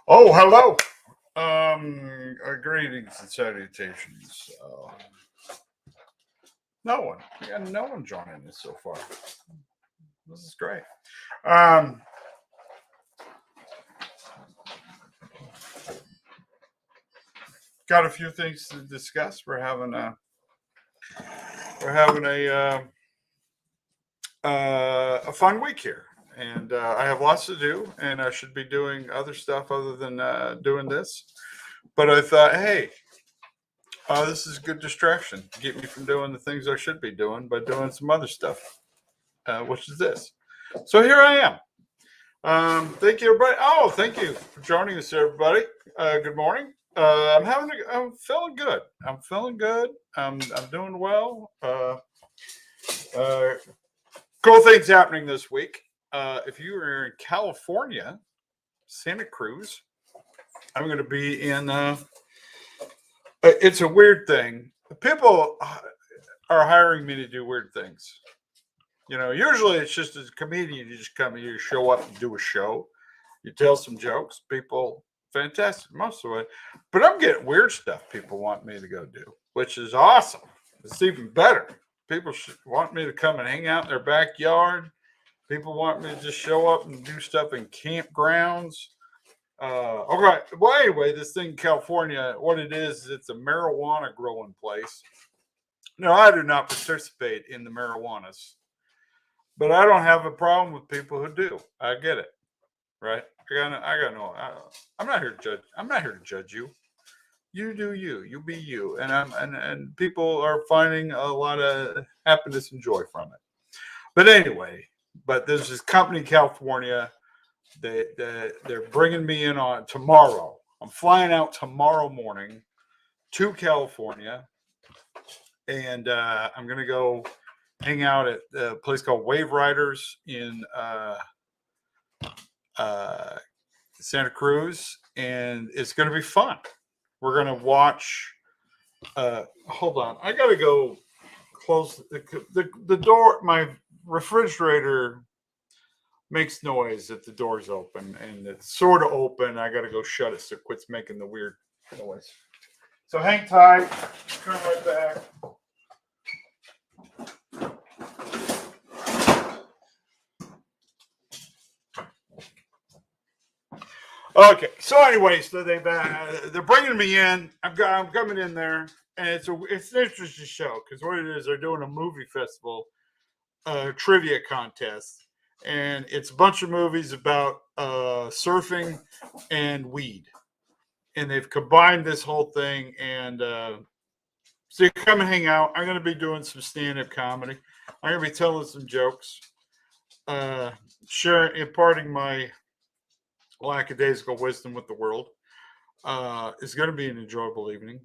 Oh, hello. Greetings and salutations. No one. We got no one joining us so far. This is great. Um, got a few things to discuss. We're having a fun week here, and I have lots to do, and I should be doing other stuff other than doing this. But I thought, hey, this is a good distraction to get me from doing the things I should be doing by doing some other stuff, which is this. So here I am. Thank you, everybody. Oh, thank you for joining us, everybody. Good morning. I'm feeling good. I'm feeling good. I'm doing well. Cool things happening this week. If you are in California, Santa Cruz, I'm going to be in. It's a weird thing. People are hiring me to do weird things. You know, usually it's just as a comedian, you just come here, you show up and do a show, you tell some jokes, people, fantastic, most of it. But I'm getting weird stuff people want me to go do, which is awesome. It's even better. People want me to come and hang out in their backyard. People want me to just show up and do stuff in campgrounds. Okay. Well, anyway, this thing in California, what it is, it's a marijuana growing place. No, I do not participate in the marijuanas, but I don't have a problem with people who do. I get it, right? I'm not here to judge. I'm not here to judge you. You do you. You be you, and people are finding a lot of happiness and joy from it. But anyway, there's this company in California. They're bringing me in on tomorrow. I'm flying out tomorrow morning to California, and I'm going to go hang out at a place called Wave Riders in Santa Cruz, and it's going to be fun. We're going to watch. Hold on, I got to go close the door. My refrigerator makes noise if the door's open, and it's sort of open. I got to go shut it so it quits making the weird noise. So hang tight. Come right back. Okay. So anyway, so they're bringing me in. I'm coming in there, and it's an interesting show because what it is, they're doing a movie festival, trivia contest. And it's a bunch of movies about surfing and weed, and they've combined this whole thing. And so you come and hang out. I'm going to be doing some stand-up comedy. I'm going to be telling some jokes, imparting my lackadaisical wisdom with the world. It's going to be an enjoyable evening.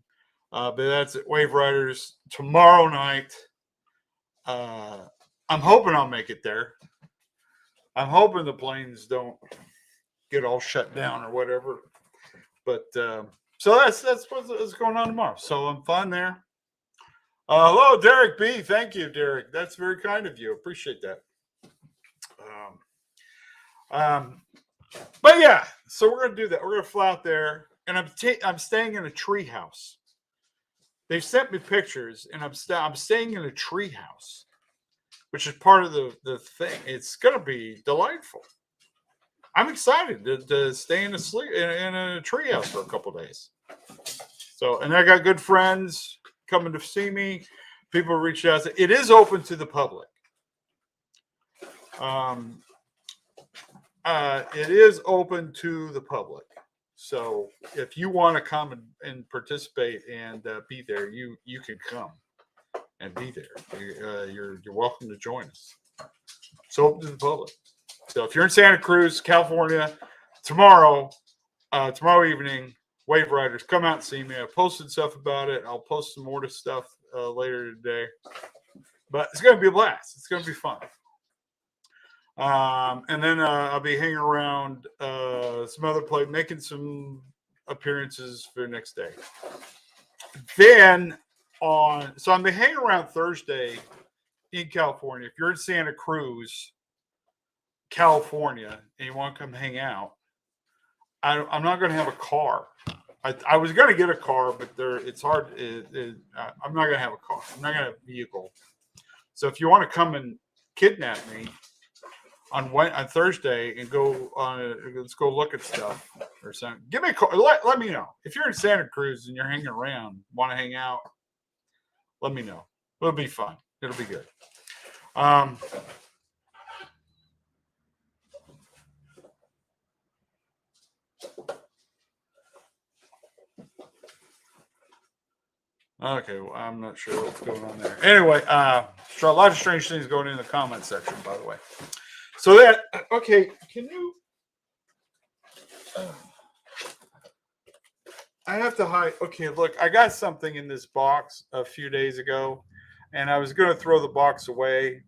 But that's at Wave Riders tomorrow night. I'm hoping I'll make it there. I'm hoping the planes don't get all shut down or whatever. But so that's what's going on tomorrow. So I'm fine there. Hello, Derek B. Thank you, Derek. That's very kind of you. Appreciate that. But yeah, so we're gonna do that. We're gonna fly out there, and I'm staying in a tree house. They sent me pictures, and I'm staying in a tree house, which is part of the thing. It's going to be delightful. I'm excited to stay in a treehouse for a couple days. So, and I got good friends coming to see me. People reach out. It is open to the public. It is open to the public. So, if you want to come and participate and be there, you can come and be there. You're welcome to join us. It's open to the public. So if you're in Santa Cruz, California, tomorrow evening, Wave Riders, come out and see me. I posted stuff about it. I'll post some more stuff later today. But it's going to be a blast. It's going to be fun. And then I'll be hanging around some other place, making some appearances for the next day. Then so I'm hanging around Thursday in California. If you're in Santa Cruz, California, and you want to come hang out, I'm not going to have a car. I was going to get a car, but it's hard. I'm not going to have a car. I'm not going to have a vehicle. So if you want to come and kidnap me on Thursday and let's go look at stuff or something. Give me a call. Let me know if you're in Santa Cruz and you're hanging around, want to hang out. Let me know. It'll be fun. It'll be good. Okay, well, I'm not sure what's going on there. Anyway, so a lot of strange things going in the comment section, by the way. So okay, can you? I have to hide. Okay, look, I got something in this box a few days ago, and I was going to throw the box away,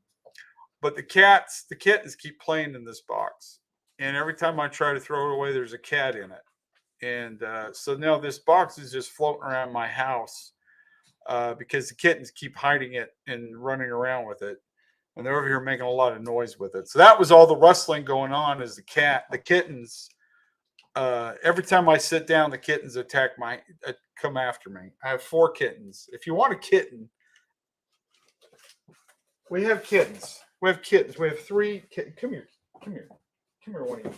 but the kittens keep playing in this box, and every time I try to throw it away, there's a cat in it, and so now this box is just floating around my house. Because the kittens keep hiding it and running around with it. And they're over here making a lot of noise with it. So that was all the rustling going on is the kittens. Every time I sit down, the kittens come after me. I have 4 kittens. If you want a kitten, we have kittens. We have kittens. We have 3 kittens. Come here, one of you.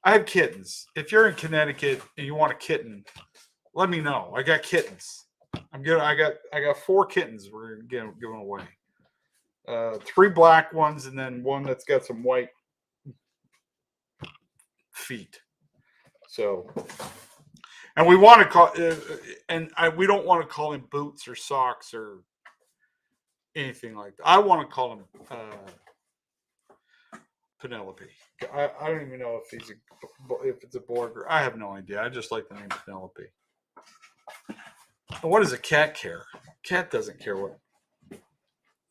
I have kittens. If you're in Connecticut and you want a kitten, let me know. I got kittens. I got 4 kittens we're giving away. 3 black ones and then one that's got some white feet. So, and we want to call we don't want to call him Boots or Socks or anything like that. I want to call him Penelope. I don't even know if it's a boy or I have no idea. I just like the name Penelope. What does a cat care? Cat doesn't care what.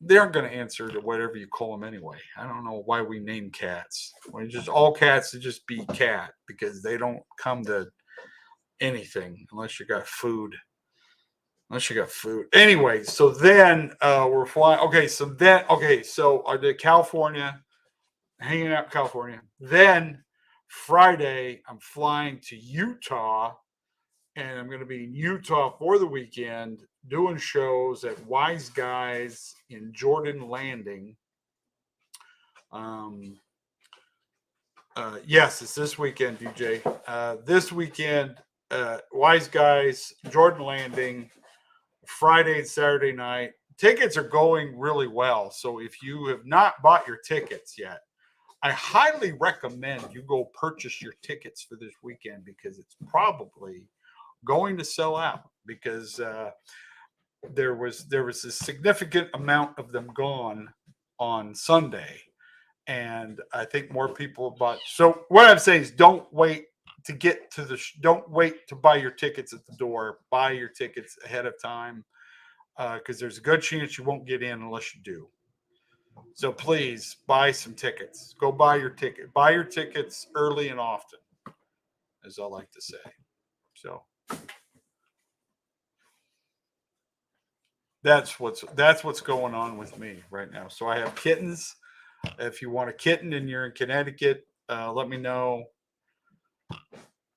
They aren't going to answer to whatever you call them anyway. I don't know why we name cats. All cats to just be cat because they don't come to anything unless you got food. Anyway, so then we're flying. So I did California, hanging out in California. Then Friday, I'm flying to Utah. And I'm going to be in Utah for the weekend doing shows at Wise Guys in Jordan Landing. Yes, it's this weekend, DJ. This weekend, Wise Guys, Jordan Landing, Friday and Saturday night. Tickets are going really well. So if you have not bought your tickets yet, I highly recommend you go purchase your tickets for this weekend because it's probably going to sell out because there was a significant amount of them gone on Sunday, and I think more people bought. So what I'm saying is, don't wait to buy your tickets at the door. Buy your tickets ahead of time because there's a good chance you won't get in unless you do. So please buy some tickets. Go buy your ticket. Buy your tickets early and often, as I like to say. So. That's what's going on with me right now. So I have kittens. If you want a kitten and you're in Connecticut, let me know.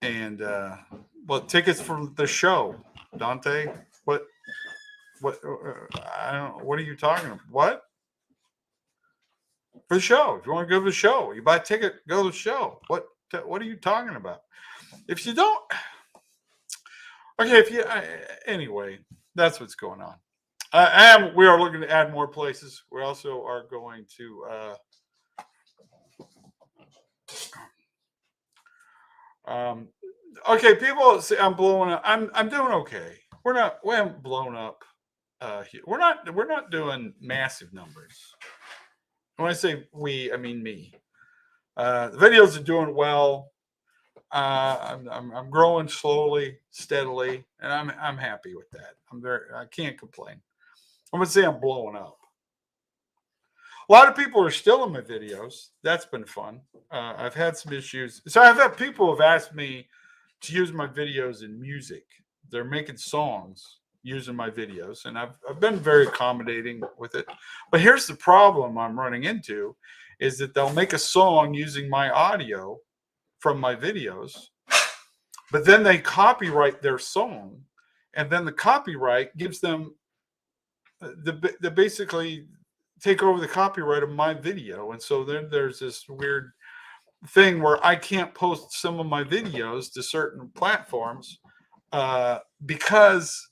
And tickets for the show, Dante. What? I don't. What are you talking about? What? For the show. If you want to go to the show, you buy a ticket, go to the show. What are you talking about? If you don't, okay. Anyway, that's what's going on. And we are looking to add more places. We also are going to okay, people say I'm blowing up. I'm doing okay. We haven't blown up. We're not doing massive numbers. When I say we, I mean me. The videos are doing well. I'm growing slowly, steadily, and I'm happy with that. I can't complain. I'm gonna say I'm blowing up. A lot of people are still in my videos. That's been fun. I've had some issues. So I've had people have asked me to use my videos in music. They're making songs using my videos, and I've been very accommodating with it. But here's the problem I'm running into is that they'll make a song using my audio from my videos, but then they copyright their song, and then the copyright gives them the basically take over the copyright of my video. And so then there's this weird thing where I can't post some of my videos to certain platforms because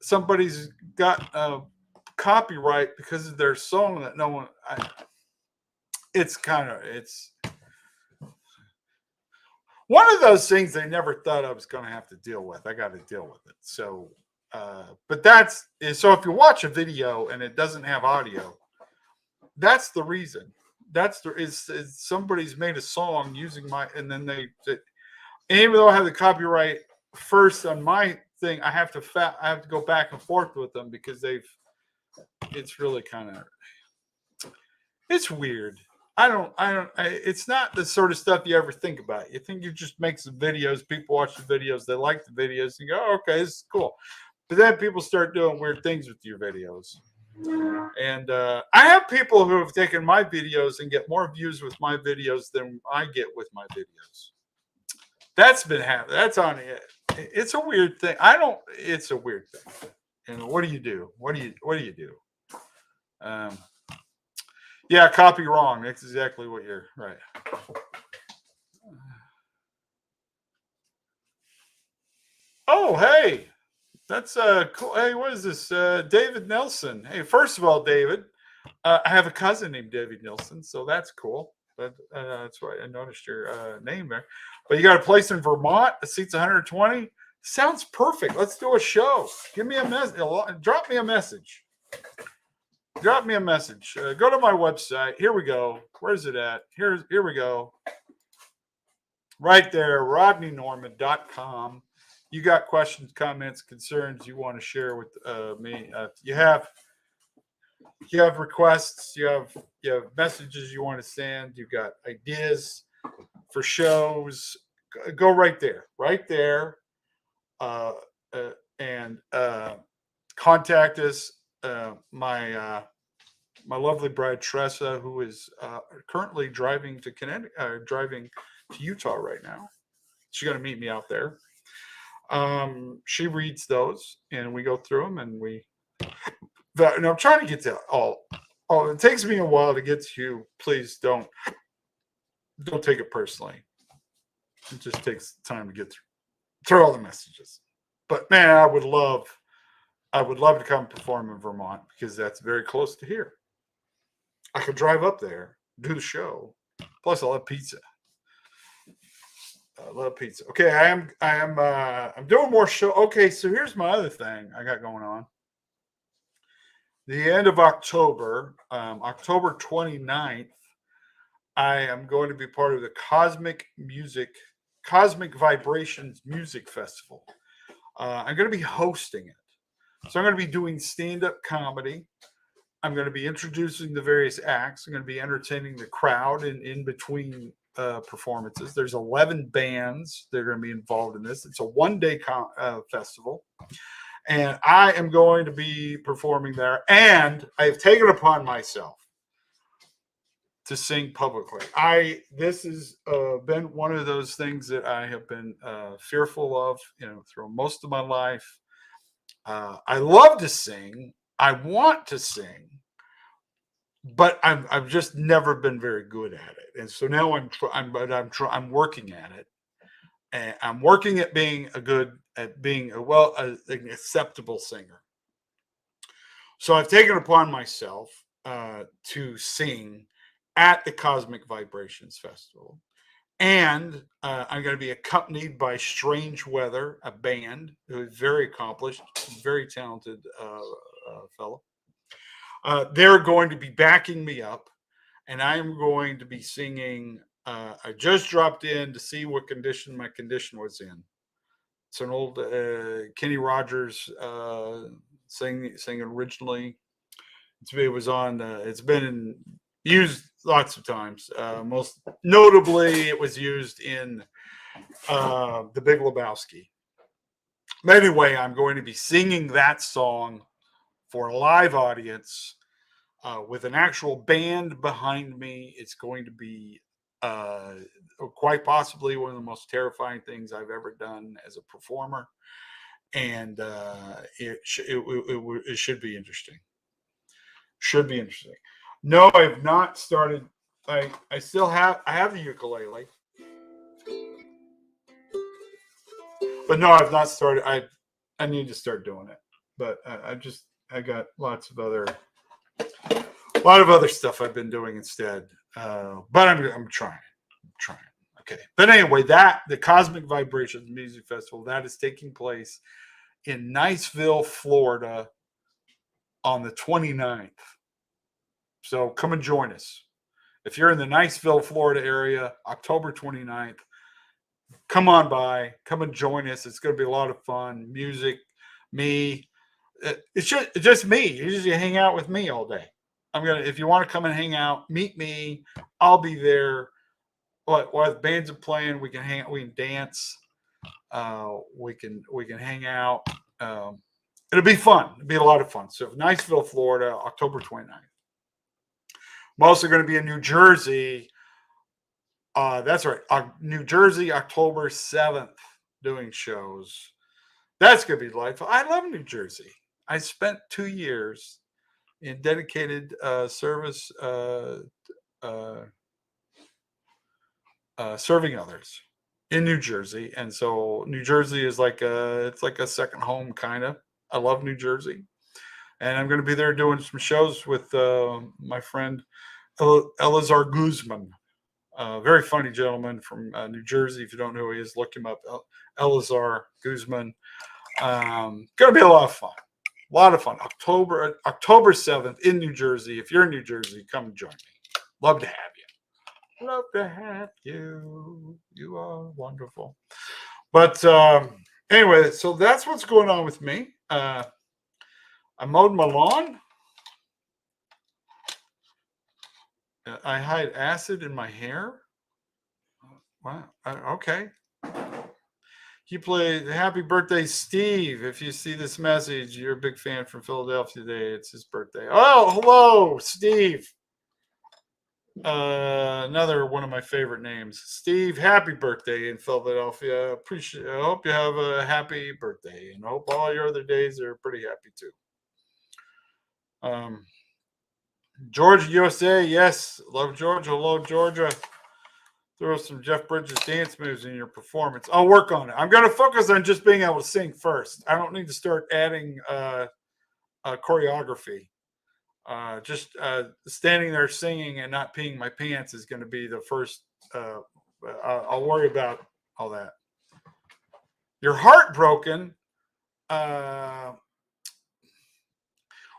somebody's got a copyright because of their song that no one. It's one of those things they never thought I was going to have to deal with. I got to deal with it. So, but so if you watch a video and it doesn't have audio, that's the reason. Is somebody's made a song using and then and even though I have the copyright first on my thing, I have to go back and forth with them because it's really it's weird. It's not the sort of stuff you ever think about. You think you just make some videos, people watch the videos, they like the videos, and you go, oh, okay, this is cool. But then people start doing weird things with your videos. And I have people who have taken my videos and get more views with my videos than I get with my videos. That's been happening. That's on it. It's a weird thing. It's a weird thing. And what do you do? What do you do? Yeah, copy wrong. That's exactly what you're right. Oh, hey. That's cool. Hey, what is this? David Nelson. Hey, first of all, David, I have a cousin named David Nelson, so that's cool. But that's why I noticed your name there. But you got a place in Vermont. The seat's 120. Sounds perfect. Let's do a show. Give me a message. Drop me a message. Drop me a message. Go to my website. Here we go. Where's it at? Here we go. Right there, rodneynorman.com. You got questions, comments, concerns you want to share with me. You have requests, you have messages you want to send, you've got ideas for shows. Go right there. And contact us. My lovely bride Tressa, who is currently driving to driving to Utah right now. She's going to meet me out there. She reads those, and we go through them, and and I'm trying to get to all. Oh, it takes me a while to get to you. Please don't take it personally. It just takes time to get through all the messages. But man, I would love to come perform in Vermont because that's very close to here. I could drive up there, do the show. Plus, I love pizza. I love pizza. Okay, I'm doing more show. Okay, so here's my other thing I got going on. The end of October, October 29th, I am going to be part of the Cosmic Vibrations Music Festival. I'm going to be hosting it. So I'm going to be doing stand-up comedy. I'm going to be introducing the various acts. I'm going to be entertaining the crowd in between performances. There's 11 bands that are going to be involved in this. It's a one-day festival. And I am going to be performing there. And I have taken upon myself to sing publicly. This has been one of those things that I have been fearful of, through most of my life. I love to sing. I want to sing, but I've just never been very good at it. And so now I'm working at it, and I'm working at being an acceptable singer. So I've taken upon myself to sing at the Cosmic Vibrations Festival. And I'm going to be accompanied by Strange Weather, a band who is very accomplished, very talented fellow. They're going to be backing me up, and I am going to be singing. I just dropped in to see what condition my condition was in. It's an old Kenny Rogers sang originally. It's been used lots of times. Most notably, it was used in The Big Lebowski. But anyway, I'm going to be singing that song for a live audience with an actual band behind me. It's going to be quite possibly one of the most terrifying things I've ever done as a performer. And it should be interesting. Should be interesting. No, I've not started. I still have the ukulele, but no, I've not started. I need to start doing it, but I got a lot of other stuff I've been doing instead. But I'm trying. I'm trying. Okay. But anyway, the Cosmic Vibrations Music Festival that is taking place in Niceville, Florida on the 29th. So come and join us. If you're in the Niceville, Florida area, October 29th, come on by. Come and join us. It's going to be a lot of fun. Music, me. It's just me. You just hang out with me all day. If you want to come and hang out, meet me. I'll be there. While the bands are playing, we can hang out. We can dance. We can hang out. It'll be fun. It'll be a lot of fun. So Niceville, Florida, October 29th. I'm also going to be in New Jersey. That's right. New Jersey, October 7th, doing shows. That's going to be delightful. I love New Jersey. I spent 2 years in dedicated service serving others in New Jersey. And so New Jersey is it's like a second home, kind of. I love New Jersey. And I'm going to be there doing some shows with my friend Elazar Guzman. Very funny gentleman from New Jersey. If you don't know who he is, look him up. Elazar Guzman. Going to be a lot of fun. A lot of fun. October 7th in New Jersey. If you're in New Jersey, come and join me. Love to have you. Love to have you. You are wonderful. But anyway, so that's what's going on with me. I mowed my lawn. I hide acid in my hair. Wow. Okay. You play Happy Birthday, Steve. If you see this message, you're a big fan from Philadelphia today. It's his birthday. Oh, hello, Steve. Another one of my favorite names. Steve, happy birthday in Philadelphia. I hope you have a happy birthday, and I hope all your other days are pretty happy too. Georgia, USA. Yes, love Georgia. Hello, Georgia. Throw some Jeff Bridges dance moves in your performance. I'll work on it. I'm going to focus on just being able to sing first. I don't need to start adding choreography. Just standing there singing and not peeing my pants is going to be the first. I'll worry about all that. You're heartbroken.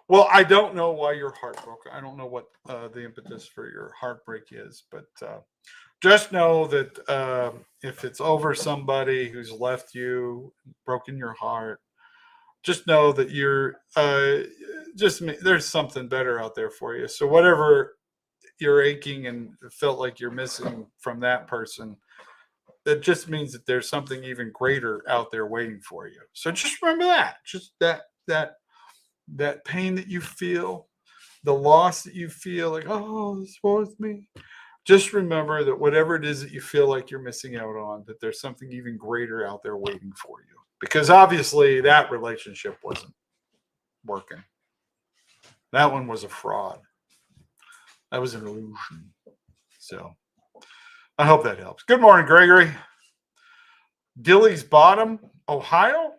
Well, I don't know why you're heartbroken. I don't know what the impetus for your heartbreak is, but just know that if it's over somebody who's left you, broken your heart, just know that you're there's something better out there for you. So whatever you're aching and felt like you're missing from that person, that just means that there's something even greater out there waiting for you. So just remember that. Just that pain that you feel, the loss that you feel, like, oh, this was me. Just remember that whatever it is that you feel like you're missing out on, that there's something even greater out there waiting for you. Because obviously that relationship wasn't working. That one was a fraud. That was an illusion. So I hope that helps. Good morning, Gregory. Dillys Bottom, Ohio?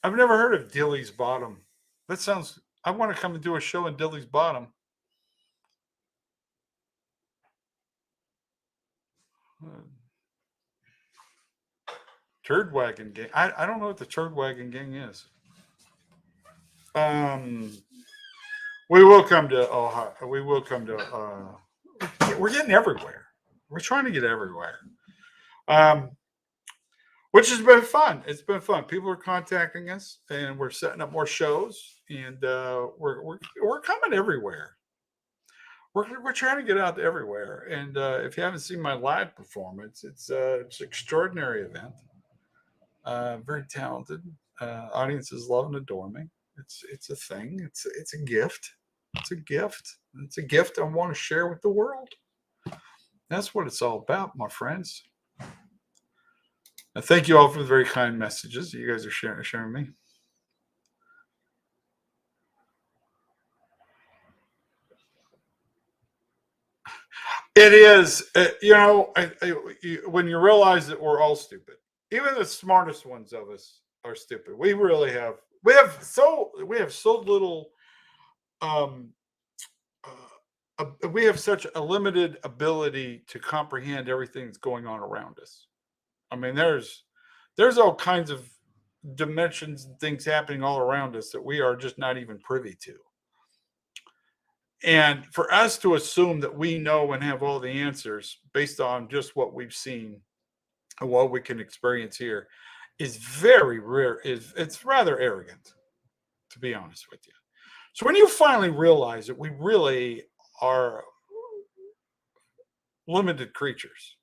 I've never heard of Dillys Bottom. That sounds, I want to come and do a show in Dillys Bottom. Turd Wagon Gang. I don't know what the Turd Wagon Gang is. We will come to Ohio. We will come to. We're getting everywhere. We're trying to get everywhere. Which has been fun. It's been fun. People are contacting us, and we're setting up more shows, and we're coming everywhere. We're trying to get out everywhere. And if you haven't seen my live performance, it's an extraordinary event. Very talented. Audiences love and adore me. It's a thing. It's a gift. It's a gift. It's a gift I want to share with the world. That's what it's all about, my friends. And thank you all for the very kind messages you guys are sharing me. It is, when you realize that we're all stupid, even the smartest ones of us are stupid. We have so little, um, we have such a limited ability to comprehend everything that's going on around us. I mean, there's all kinds of dimensions and things happening all around us that we are just not even privy to. And for us to assume that we know and have all the answers based on just what we've seen and what we can experience here is very rare. It's rather arrogant, to be honest with you. So when you finally realize that we really are limited creatures,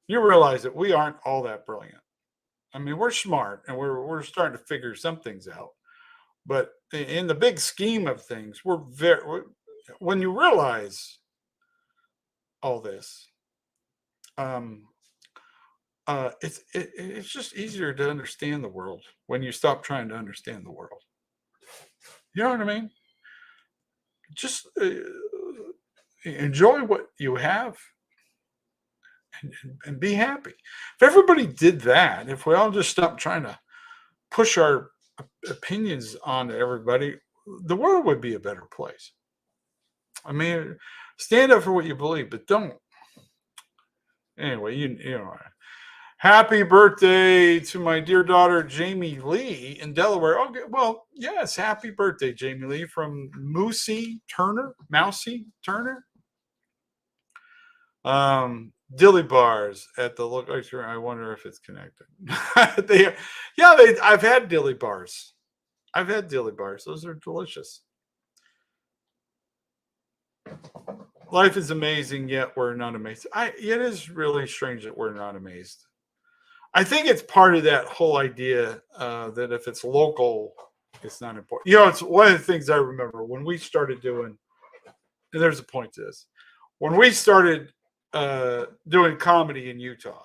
you realize that we aren't all that brilliant. I mean, we're smart and we're starting to figure some things out, but in the big scheme of things, when you realize all this, um, it's just easier to understand the world when you stop trying to understand the world. You know what I mean? Just enjoy what you have and be happy. If everybody did that, if we all just stopped trying to push our opinions on everybody, the world would be a better place. I mean, stand up for what you believe, but don't. Anyway, you know. Happy birthday to my dear daughter Jamie Lee in Delaware. Okay, well, yes, happy birthday, Jamie Lee from Mousy Turner. Dilly bars at the look. I wonder if it's connected. I've had dilly bars. Those are delicious. Life is amazing, yet we're not amazed. It is really strange that we're not amazed. I think it's part of that whole idea that if it's local, it's not important. It's one of the things I remember when we started doing, and there's a point to this, when we started doing comedy in Utah,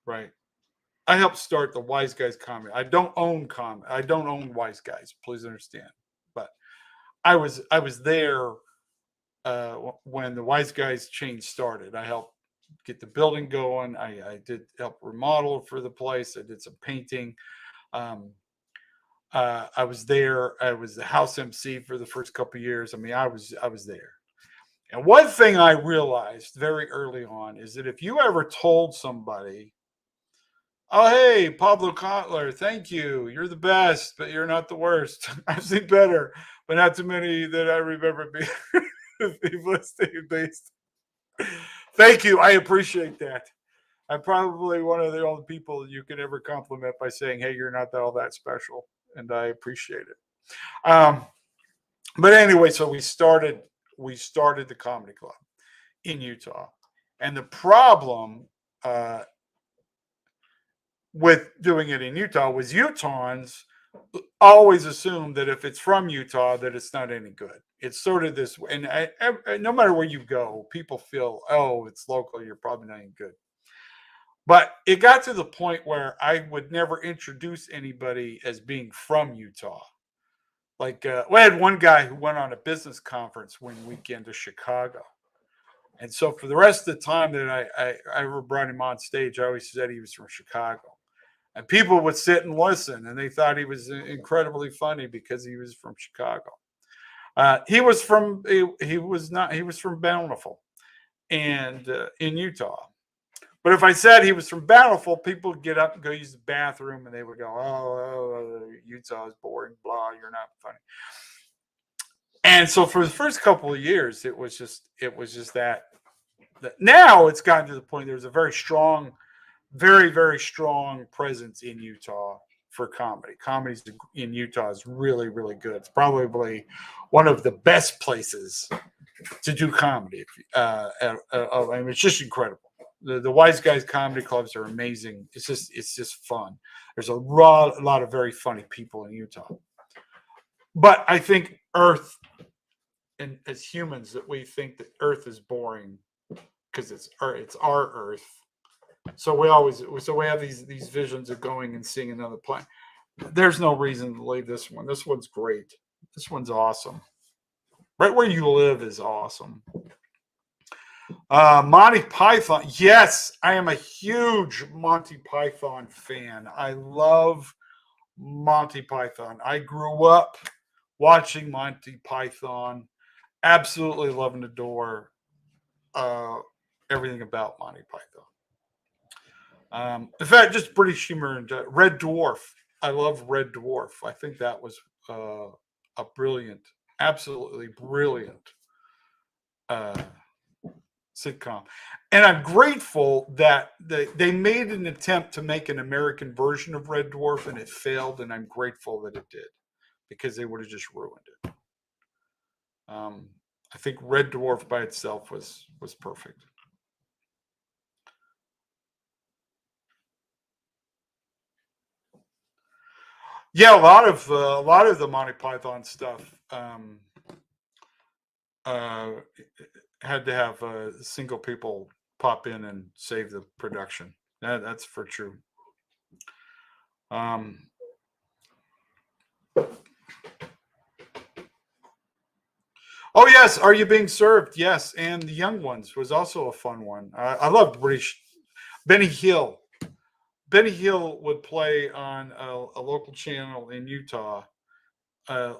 right? I helped start the Wise Guys comedy. I don't own Wise Guys, please understand. But I was there when the Wise Guys chain started. I helped get the building going. I did help remodel for the place. I did some painting. I was there. I was the house MC for the first couple of years. I mean, I was there. And one thing I realized very early on is that if you ever told somebody, "Oh, hey, Pablo Kotler, thank you. You're the best, but you're not the worst. I've seen better, but not too many that I remember being based." Thank you. I appreciate that. I'm probably one of the only people you can ever compliment by saying, "Hey, you're not all that special," and I appreciate it. But anyway, so we started the comedy club in Utah, and the problem with doing it in Utah was Utahns always assume that if it's from Utah that it's not any good. It's sort of this, and no matter where you go, people feel, oh, it's local, you're probably not any good. But it got to the point where I would never introduce anybody as being from Utah. Like we had one guy who went on a business conference one weekend to Chicago. And so for the rest of the time that I ever brought him on stage, I always said he was from Chicago. And people would sit and listen, and they thought he was incredibly funny because he was from Chicago. He was from Bountiful, and in Utah. But if I said he was from Bountiful, people would get up and go use the bathroom, and they would go, "Oh, Utah is boring. Blah, you're not funny." And so for the first couple of years, it was just that. Now it's gotten to the point there's a very strong, very, very strong presence in Utah for comedy. Comedy in Utah is really, really good. It's probably one of the best places to do comedy. I mean, it's just incredible. The Wise Guys comedy clubs are amazing. It's just fun. There's a lot of very funny people in Utah. But I think Earth, and as humans, that we think that Earth is boring because it's our Earth. So we have these visions of going and seeing another planet. There's no reason to leave this one. This one's great. This one's awesome. Right where you live is awesome. Monty Python. Yes, I am a huge Monty Python fan. I love Monty Python. I grew up watching Monty Python. Absolutely love and adore everything about Monty Python. In fact, just British humor and Red Dwarf. I love Red Dwarf. I think that was a brilliant, absolutely brilliant sitcom. And I'm grateful that they made an attempt to make an American version of Red Dwarf and it failed. And I'm grateful that it did because they would have just ruined it. I think Red Dwarf by itself was perfect. Yeah, a lot of the Monty Python stuff had to have single people pop in and save the production. That's for true. Oh yes, Are You Being Served? Yes, and The Young Ones was also a fun one. I loved British. Benny Hill. Benny Hill would play on a local channel in Utah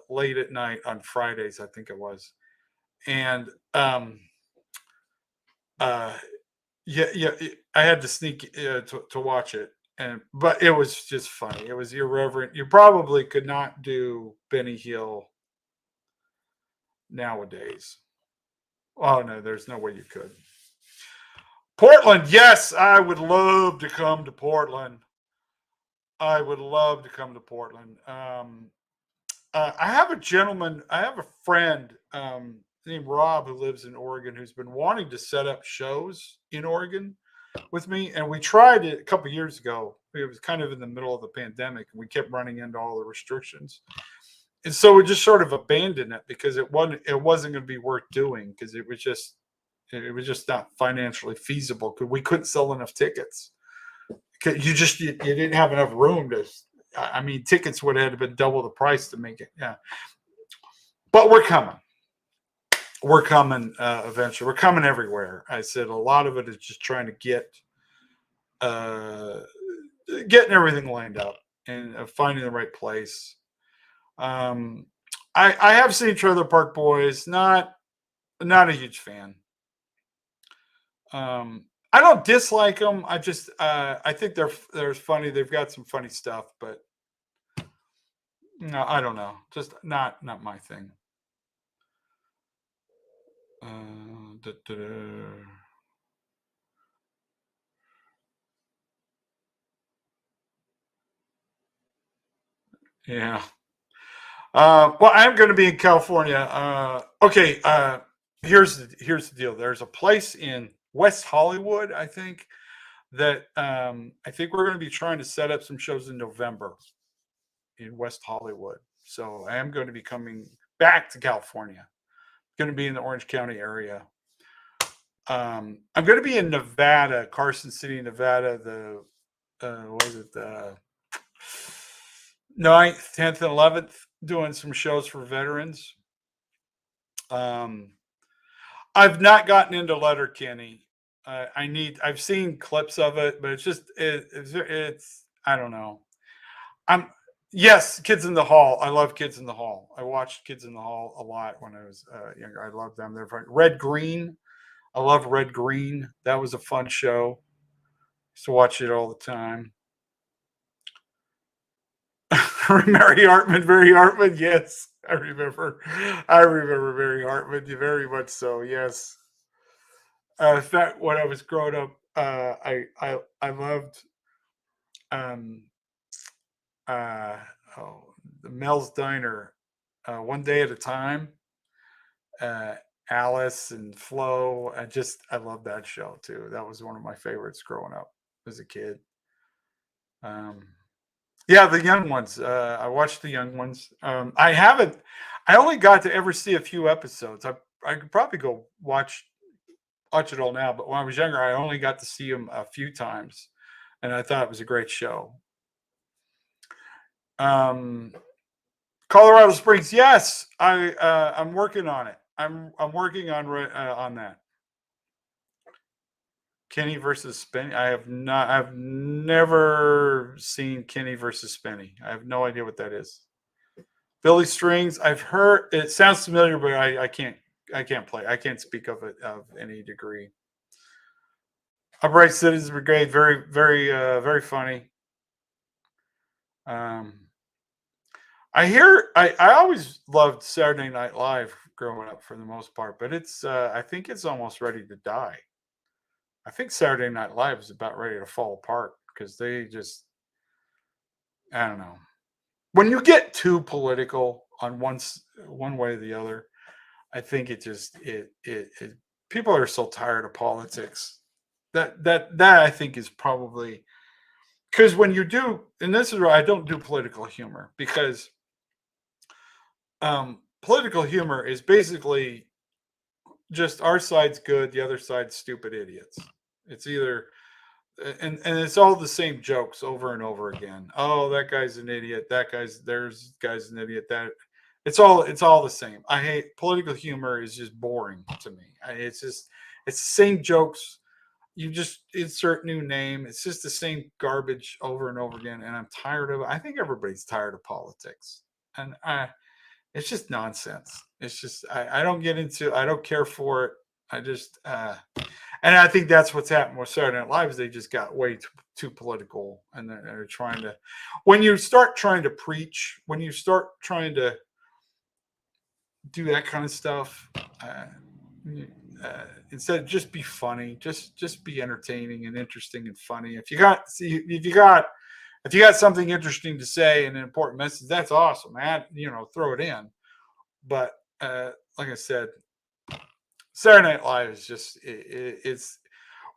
late at night on Fridays, I think it was, and yeah, I had to sneak to watch it, but it was just funny. It was irreverent. You probably could not do Benny Hill nowadays. Oh no, there's no way you could. Portland, yes, I would love to come to Portland. I would love to come to Portland. I have a friend named Rob who lives in Oregon who's been wanting to set up shows in Oregon with me. And we tried it a couple of years ago. It was kind of in the middle of the pandemic and we kept running into all the restrictions. And so we just sort of abandoned it because it wasn't going to be worth doing because it was just not financially feasible because we couldn't sell enough tickets. You didn't have enough room to. I mean, tickets would have been double the price to make it. Yeah, but we're coming. We're coming eventually. We're coming everywhere. I said a lot of it is just trying to getting everything lined up and finding the right place. I have seen Trailer Park Boys. Not a huge fan. I don't dislike them. I think they're funny. They've got some funny stuff, but no, I don't know. Just not my thing. Yeah. Well, I'm going to be in California. Okay. Here's the deal. There's a place in West Hollywood, I think, that I think we're going to be trying to set up some shows in November in West Hollywood. So I am going to be coming back to California. Going to be in the Orange County area. I'm going to be in Nevada, Carson City, Nevada. The 9th, 10th, and 11th, doing some shows for veterans. I've not gotten into Letterkenny. I've seen clips of it, but it's I don't know. Yes, Kids in the Hall. I love Kids in the Hall. I watched Kids in the Hall a lot when I was younger. I loved them. They're fun. Red Green. I love Red Green. That was a fun show. Used to watch it all the time. Mary Hartman, Barry Hartman. Yes, I remember. I remember Barry Hartman. Very much so. Yes. In fact, when I was growing up, I loved uh, the Mel's Diner, One Day at a Time. Alice and Flo. I love that show too. That was one of my favorites growing up as a kid. Yeah, the Young Ones. I watched the Young Ones. I only got to ever see a few episodes. I could probably go watch watch it all now. But when I was younger, I only got to see him a few times, and I thought it was a great show. Colorado Springs, yes, I'm working on it. I'm working on that. Kenny versus Spenny. I've never seen Kenny versus Spenny. I have no idea what that is. Billy Strings, I've heard it sounds familiar, but I can't play. I can't speak of it of any degree. Upright Citizens Brigade, very funny. I always loved Saturday Night Live growing up for the most part, but it's I think it's almost ready to die. I think Saturday Night Live is about ready to fall apart because they just, I don't know. When you get too political on one way or the other, I think it people are so tired of politics. That I think is probably because when you do, and this is where I don't do political humor because political humor is basically just our side's good, the other side's stupid idiots. It's either and it's all the same jokes over and over again. Oh, that guy's an idiot. There's guy's an idiot. That it's all the same. I hate political humor is just boring to me. It's the same jokes. You just insert new name. It's just the same garbage over and over again, and I'm tired of it. I think everybody's tired of politics, and it's just nonsense. It's just I don't get into. I don't care for it. I just and I think that's what's happened with Saturday Night Live is they just got way too political, and they're trying to. When you start trying to preach, when you start trying to do that kind of stuff, instead of just be funny, just be entertaining and interesting and funny. If you got something interesting to say and an important message, that's awesome, man. Throw it in. But like I said, Saturday Night Live is just it's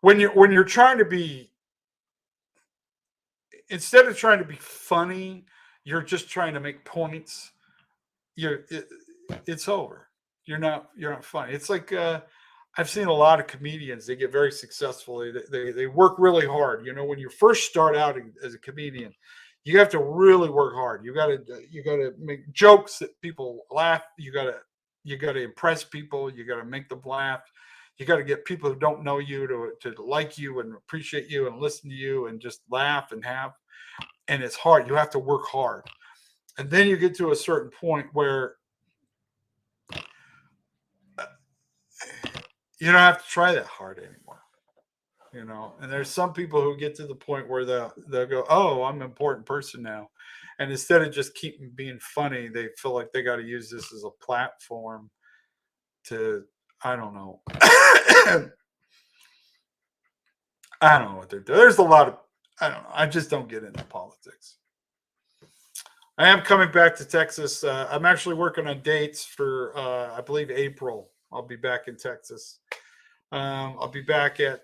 when you're trying to be, instead of trying to be funny, you're just trying to make points. It's over. You're not funny. It's like I've seen a lot of comedians. They get very successful. They work really hard. When you first start out as a comedian, you have to really work hard. You got to make jokes that people laugh. You got to impress people. You got to make them laugh. You got to get people who don't know you to like you and appreciate you and listen to you and just laugh and have. And it's hard. You have to work hard. And then you get to a certain point where you don't have to try that hard anymore. And there's some people who get to the point where they'll go, oh, I'm an important person now. And instead of just keeping being funny, they feel like they got to use this as a platform to, I don't know. I don't know what they're doing. There's a lot of, I don't know. I just don't get into politics. I am coming back to Texas. I'm actually working on dates for, I believe, April. I'll be back in Texas. I'll be back at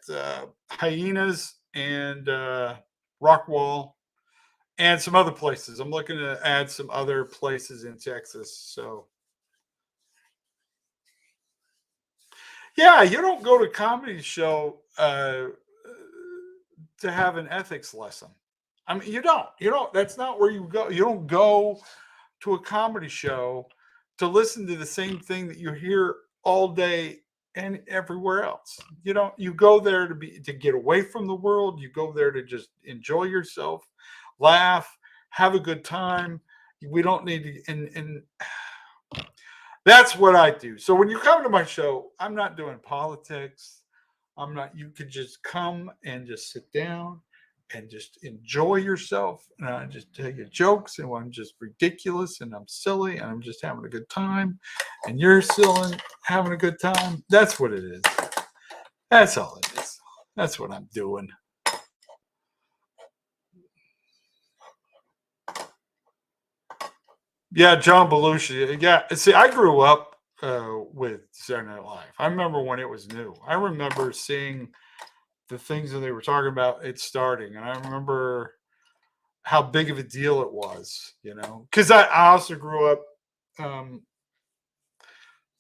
Hyenas and Rockwall and some other places. I'm looking to add some other places in Texas. So, yeah, you don't go to a comedy show to have an ethics lesson. I mean, you don't. That's not where you go. You don't go to a comedy show to listen to the same thing that you hear all day and everywhere else. You go there to get away from the world. You go there to just enjoy yourself, laugh, have a good time. We don't need to, and that's what I do. So when you come to my show, I'm not doing politics. You could just come and just sit down and just enjoy yourself. And I just tell you jokes, and I'm just ridiculous, and I'm silly, and I'm just having a good time. And you're silly, having a good time. That's what it is. That's all it is. That's what I'm doing. Yeah, John Belushi. Yeah, see, I grew up with Saturday Night Live. I remember when it was new. I remember seeing the things that they were talking about it starting, and I remember how big of a deal it was, because I also grew up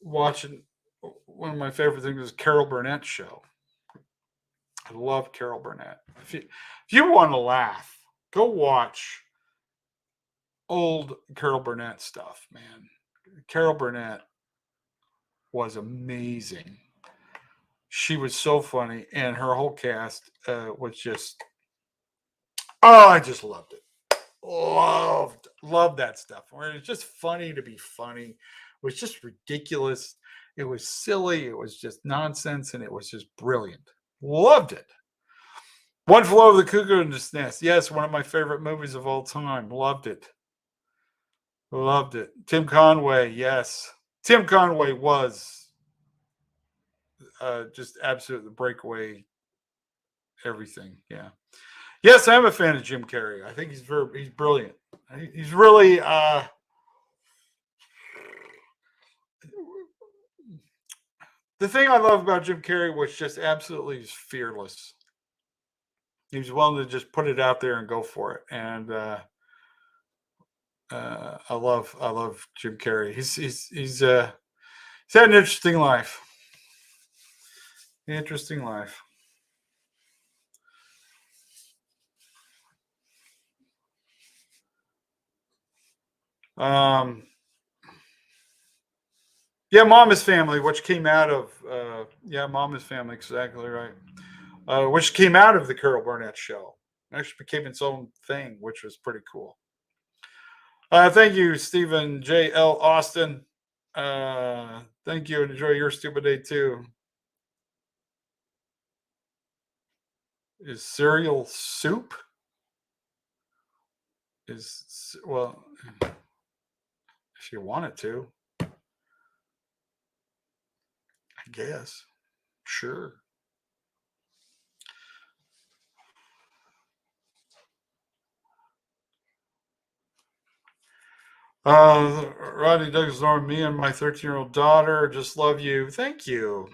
watching one of my favorite things was Carol Burnett's show. I love Carol Burnett. If you want to laugh, go watch old Carol Burnett stuff, man. Carol Burnett was amazing. She was so funny, and her whole cast was just, oh, I just loved it. Loved that stuff. Where it's just funny to be funny. It was just ridiculous. It was silly. It was just nonsense, and it was just brilliant. Loved it. One Flew Over the Cuckoo's Nest. Yes, one of my favorite movies of all time. Loved it. Loved it. Tim Conway. Yes, Tim Conway was just absolute breakaway. Everything. Yeah. Yes, I'm a fan of Jim Carrey. I think he's brilliant. He's really the thing I love about Jim Carrey was just absolutely fearless. He was willing to just put it out there and go for it. And I love Jim Carrey. He's had an interesting life. Interesting life. Yeah, Mama's Family, which came out of Mama's Family, exactly right. Which came out of the Carol Burnett show. It actually became its own thing, which was pretty cool. Thank you, Stephen J. L. Austin. Thank you, and enjoy your stupid day too. Is cereal soup? Well, if you want it to, I guess. Sure. Rodney Douglas Norm, me and my 13-year-old daughter just love you. Thank you.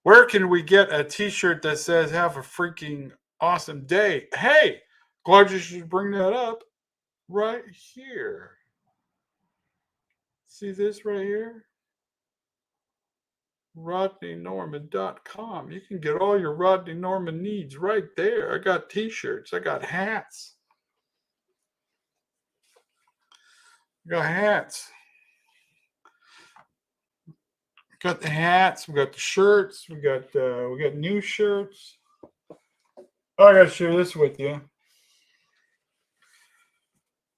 Where can we get a t-shirt that says have a freaking awesome day? Hey, glad you should bring that up. Right here. See this right here? RodneyNorman.com. You can get all your Rodney Norman needs right there. I got t-shirts. I got hats. Got hats. Got the hats. We got the shirts. We got new shirts. Oh, I gotta share this with you.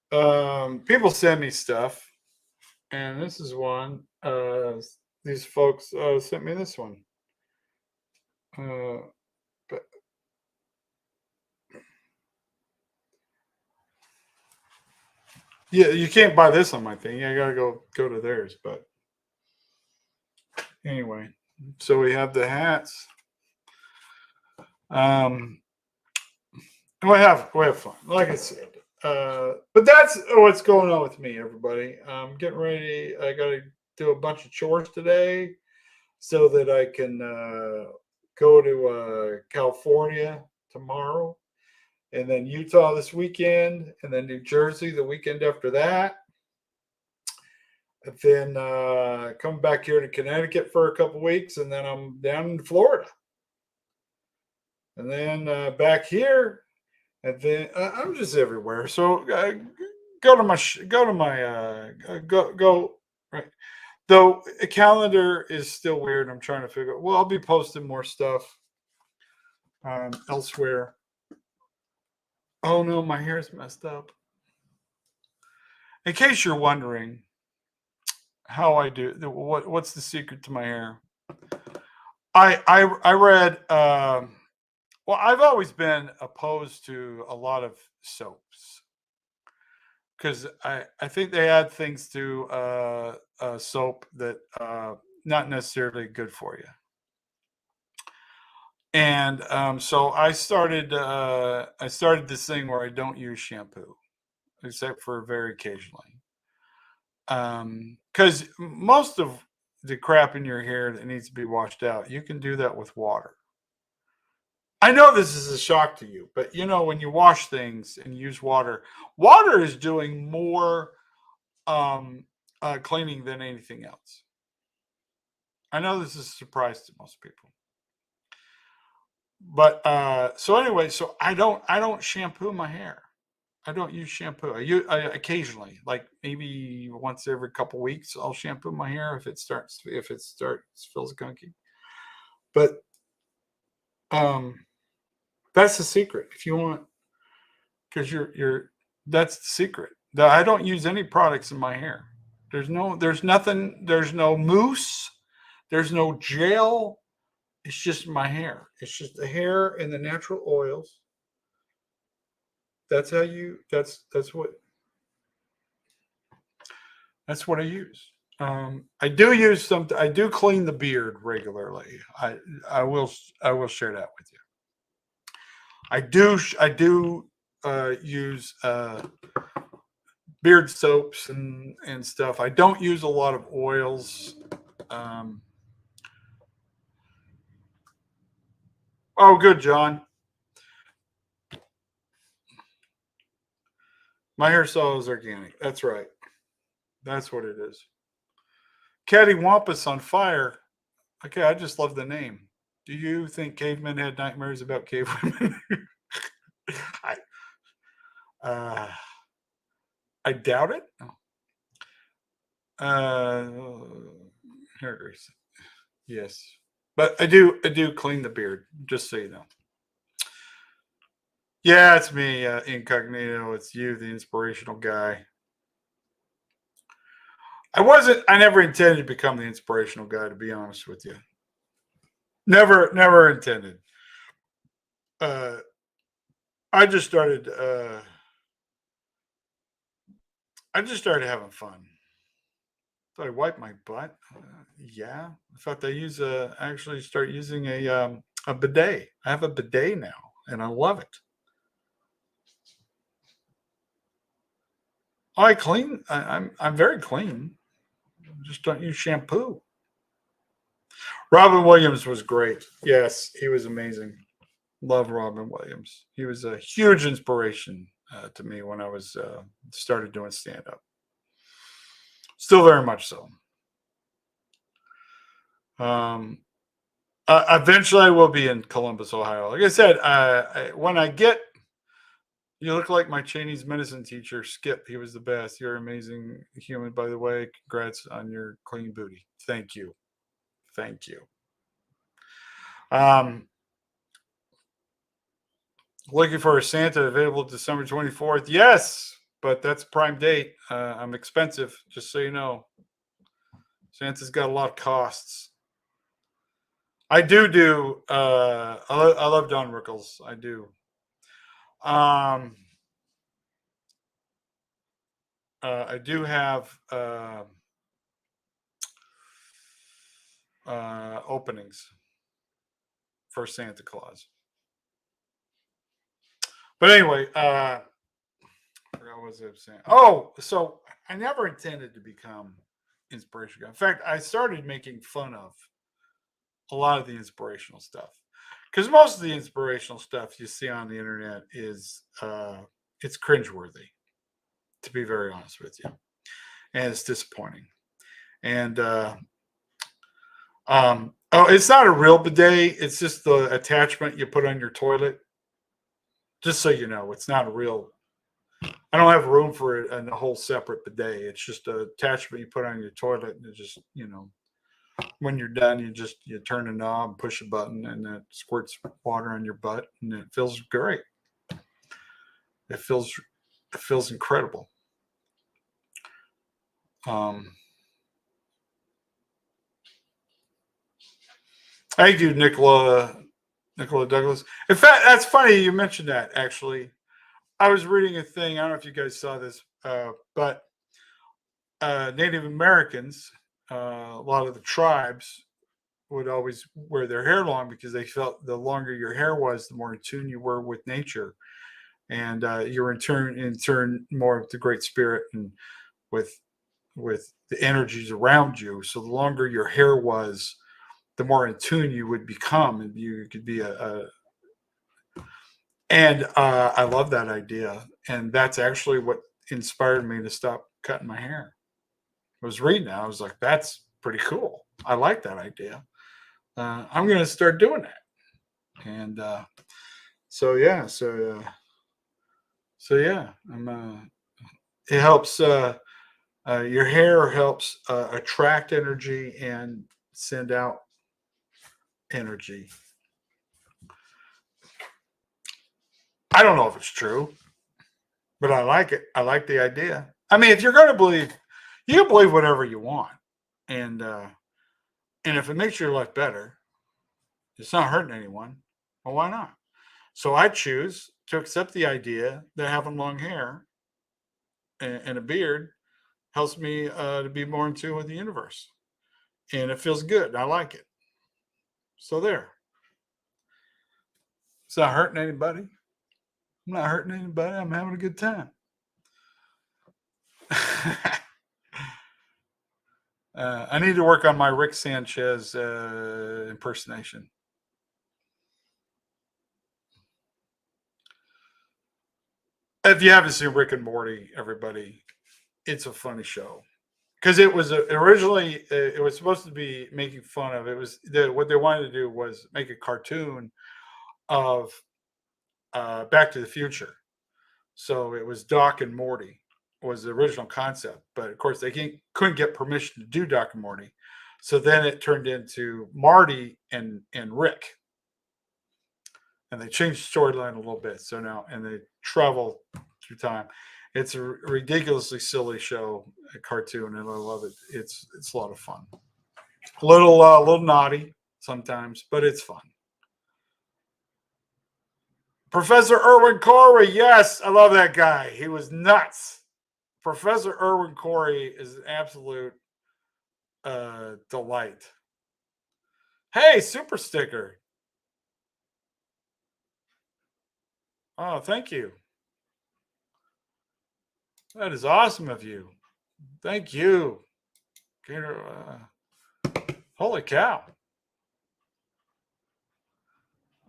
People send me stuff, and this is one. These folks sent me this one. But yeah, you can't buy this on my thing. I gotta go to theirs. But anyway, so we have the hats. We have fun, like I said. But that's what's going on with me, everybody. I'm getting ready. I got to do a bunch of chores today so that I can go to California tomorrow, and then Utah this weekend, and then New Jersey the weekend after that. And then come back here to Connecticut for a couple weeks, and then I'm down in Florida. And then back here, and then I'm just everywhere. So go right. Though the calendar is still weird. I'm trying to figure out. Well, I'll be posting more stuff elsewhere. Oh no, my hair's messed up. In case you're wondering how I do, what's the secret to my hair? I read. Well, I've always been opposed to a lot of soaps because I think they add things to soap that not necessarily good for you. And so I started this thing where I don't use shampoo except for very occasionally. Because most of the crap in your hair that needs to be washed out, you can do that with water. I know this is a shock to you, but when you wash things and use water is doing more cleaning than anything else. I know this is a surprise to most people. But so anyway, so I don't shampoo my hair. I don't use shampoo. I occasionally, like maybe once every couple weeks, I'll shampoo my hair if it starts feels gunky. But um, that's the secret. If you want, because you're that's the secret. I don't use any products in my hair. There's nothing. There's no mousse. There's no gel. It's just my hair. It's just the hair and the natural oils. That's how you. That's what I use. I do use some. I do clean the beard regularly. I will share that with you. I do use beard soaps and stuff. I don't use a lot of oils. Um, oh, good, John. My hair saw is organic. That's right. That's what it is. Cattywampus on fire. Okay, I just love the name. Do you think cavemen had nightmares about cave women? I uh, I doubt it. Uh, here it is. Yes, but I do clean the beard. Just so you know. Yeah, it's me, incognito. It's you, the inspirational guy. I never intended to become the inspirational guy, to be honest with you. Never intended. Uh, I just started. I just started having fun. So I wipe my butt. Yeah, in fact, actually start using a bidet. I have a bidet now, and I love it. I clean. I'm very clean. Just don't use shampoo. Robin Williams was great. Yes, he was amazing. Love Robin Williams. He was a huge inspiration to me when I was started doing stand up. Still very much so. Um, eventually, I will be in Columbus, Ohio. Like I said, when I get, you look like my Chinese medicine teacher, Skip. He was the best. You're an amazing human, by the way. Congrats on your clean booty. Thank you. Thank you. Um, Looking for a Santa available December 24th. Yes, but that's prime date. I'm expensive, just so you know. Santa's got a lot of costs. I do. I love Don Rickles. I do. Um, I do have openings for Santa Claus. But anyway, I forgot what I was saying. Oh, so I never intended to become inspirational guy. In fact, I started making fun of a lot of the inspirational stuff because most of the inspirational stuff you see on the internet is it's cringeworthy, to be very honest with you, and it's disappointing. And oh, it's not a real bidet. It's just the attachment you put on your toilet. Just so you know, it's not a real. I don't have room for it and a whole separate bidet. It's just an attachment you put on your toilet, and it just when you're done, you turn the knob, push a button, and it squirts water on your butt, and it feels great. It feels incredible. Thank you, Nicola Douglas. In fact, that's funny you mentioned that. Actually, I was reading a thing. I don't know if you guys saw this, but Native Americans, a lot of the tribes would always wear their hair long because they felt the longer your hair was, the more in tune you were with nature, and you were in turn more with the Great Spirit and with the energies around you. So the longer your hair was, the more in tune you would become, and you could be and I love that idea, and that's actually what inspired me to stop cutting my hair. I was reading that, I was like, that's pretty cool. I like that idea. I'm going to start doing that. And so yeah, so yeah, it helps. Your hair helps attract energy and send out energy. I don't know if it's true, but I like it. I like the idea. I mean, if you're going to believe, you can believe whatever you want, and if it makes your life better, it's not hurting anyone. Well, why not? So I choose to accept the idea that having long hair and a beard helps me to be more in tune with the universe, and it feels good. I like it. So there. It's not hurting anybody. I'm not hurting anybody. I'm having a good time. I need to work on my Rick Sanchez impersonation. If you haven't seen Rick and Morty, everybody, it's a funny show. Because it was originally, it was supposed to be making fun of. It was what they wanted to do was make a cartoon of Back to the Future. So it was Doc and Morty was the original concept, but of course they couldn't get permission to do Doc and Morty. So then it turned into Marty and Rick, and they changed the storyline a little bit. So now, and they travel through time. It's a ridiculously silly show, a cartoon, and I love it. It's a lot of fun. A little naughty sometimes, but it's fun. Professor Irwin Corey, yes, I love that guy. He was nuts. Professor Irwin Corey is an absolute delight. Hey, super sticker. Oh, thank you. That is awesome of you. Thank you. Holy cow.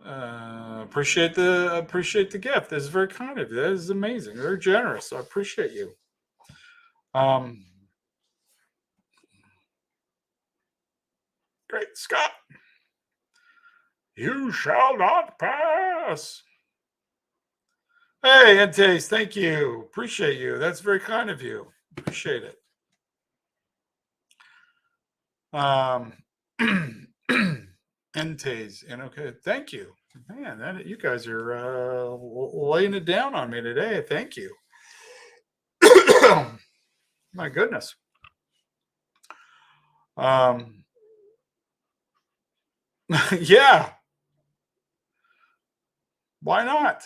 Appreciate the gift. This is very kind of you. That is amazing. Very generous. I appreciate you. Great Scott. You shall not pass. Hey, Entes, thank you. Appreciate you. That's very kind of you. Appreciate it. Entes, and okay, thank you. Man, you guys are laying it down on me today. Thank you. My goodness. Yeah. Why not?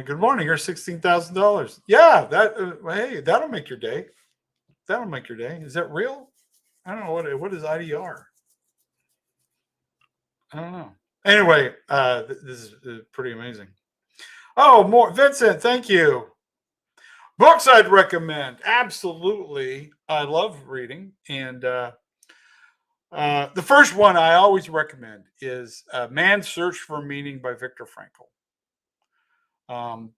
Good morning. You're $16,000. Yeah, hey, that'll make your day. That'll make your day. Is that real? I don't know what is IDR. I don't know. Anyway, this is pretty amazing. Oh, more Vincent. Thank you. Books I'd recommend. Absolutely, I love reading, and the first one I always recommend is "Man's Search for Meaning" by Viktor Frankl. And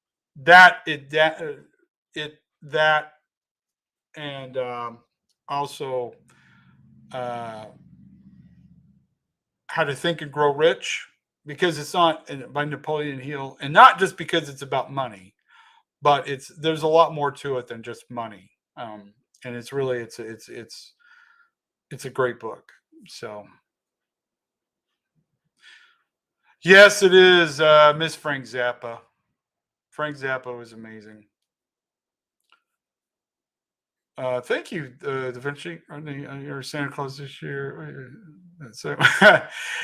also How to Think and Grow Rich, because it's not by Napoleon Hill, and not just because it's about money, but there's a lot more to it than just money. And it's really it's a great book. So yes, it is. Miss Frank Zappa. Frank Zappa was amazing. Thank you, Da Vinci. You're Santa Claus this year. So,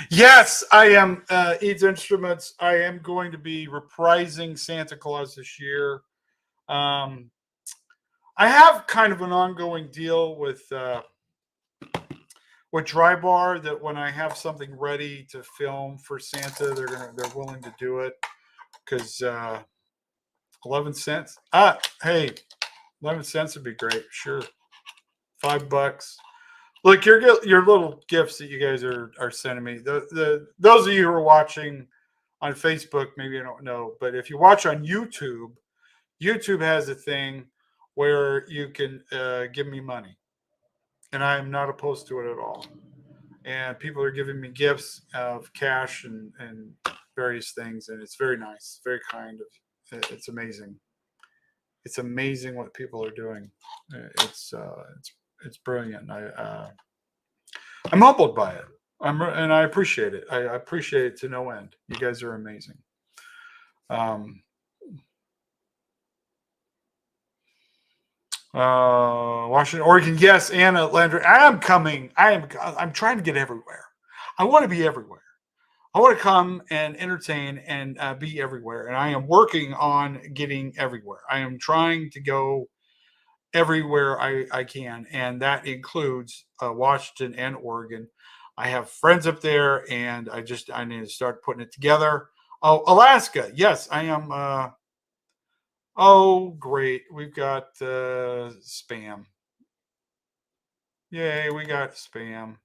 yes, I am. Eads Instruments. I am going to be reprising Santa Claus this year. I have kind of an ongoing deal with Dry Bar, that when I have something ready to film for Santa, they're willing to do it, because 11 cents. Hey, 11 cents would be great. Sure. $5. Look, your little gifts that you guys are sending me. Those of you who are watching on Facebook, maybe I don't know, but if you watch on YouTube, YouTube has a thing where you can give me money, and I am not opposed to it at all. And people are giving me gifts of cash and various things, and it's very nice, very kind of. It's amazing. It's amazing what people are doing. It's brilliant. I'm humbled by it. And I appreciate it. I appreciate it to no end. You guys are amazing. Washington, Oregon. Yes, Anna Landry. I am coming. I'm trying to get everywhere. I want to be everywhere. I want to come and entertain and be everywhere. And I am working on getting everywhere. I am trying to go everywhere I can. And that includes Washington and Oregon. I have friends up there, and I need to start putting it together. Oh, Alaska. Yes, I am. Oh, great. We've got spam. Yay, we got spam.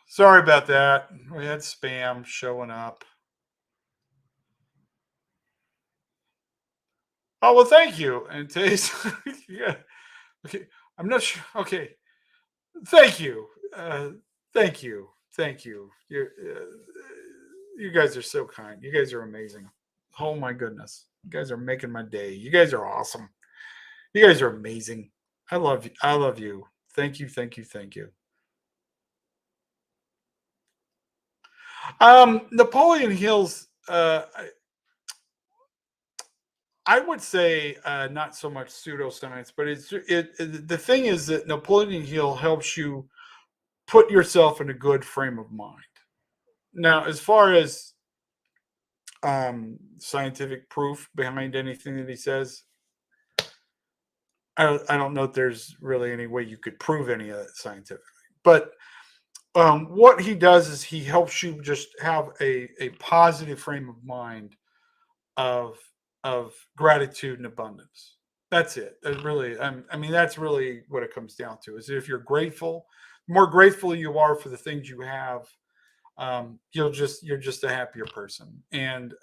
Sorry about that. We had spam showing up. Oh, well, thank you. And today's, yeah. Okay. I'm not sure. Okay. Thank you. Thank you. Thank you. You guys are so kind. You guys are amazing. Oh, my goodness. You guys are making my day. You guys are awesome. You guys are amazing. I love you. I love you. Thank you. Thank you. Thank you. Napoleon Hill's, I would say not so much pseudoscience, but the thing is that Napoleon Hill helps you put yourself in a good frame of mind. Now, as far as scientific proof behind anything that he says, I don't know if there's really any way you could prove any of that scientifically. But what he does is he helps you just have a positive frame of mind of gratitude and abundance. That's it. I mean, that's really what it comes down to. Is if you're grateful, the more grateful you are for the things you have, you're just a happier person. And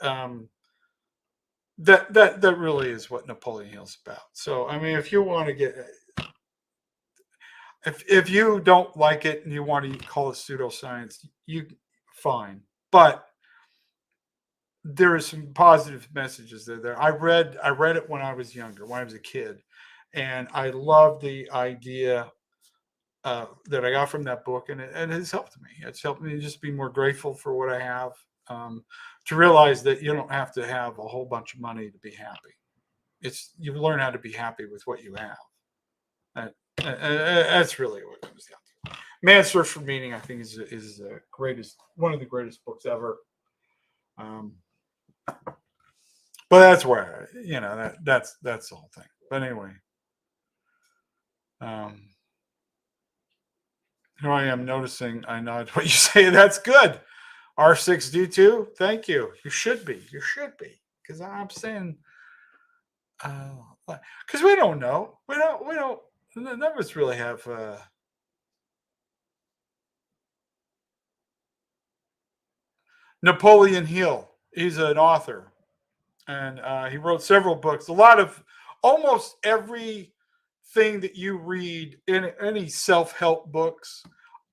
that really is what Napoleon Hill's about. So, I mean, if you want to get, if you don't like it and you want to call it pseudoscience, you fine. But there is some positive messages there. I read it when I was younger, when I was a kid, and I love the idea that I got from that book, and it has helped me. It's helped me just be more grateful for what I have, to realize that you don't have to have a whole bunch of money to be happy. It's you learn how to be happy with what you have. That's really what it comes down to. Man's Search for Meaning, I think, is the greatest, one of the greatest books ever. But that's where that's the whole thing. But anyway, here I am noticing. I nod what you say. That's good. R6D2. Thank you. You should be. You should be. Because I'm saying, because we don't know. We don't. None of us really have. Napoleon Hill. He's an author, and he wrote several books. Almost everything that you read in any self-help books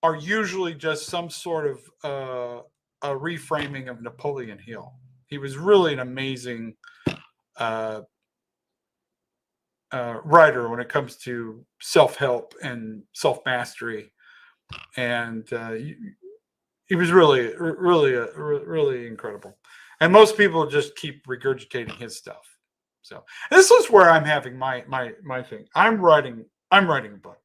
are usually just some sort of a reframing of Napoleon Hill. He was really an amazing writer when it comes to self-help and self-mastery, and he was really incredible. And most people just keep regurgitating his stuff. So this is where I'm having my thing. I'm writing a book.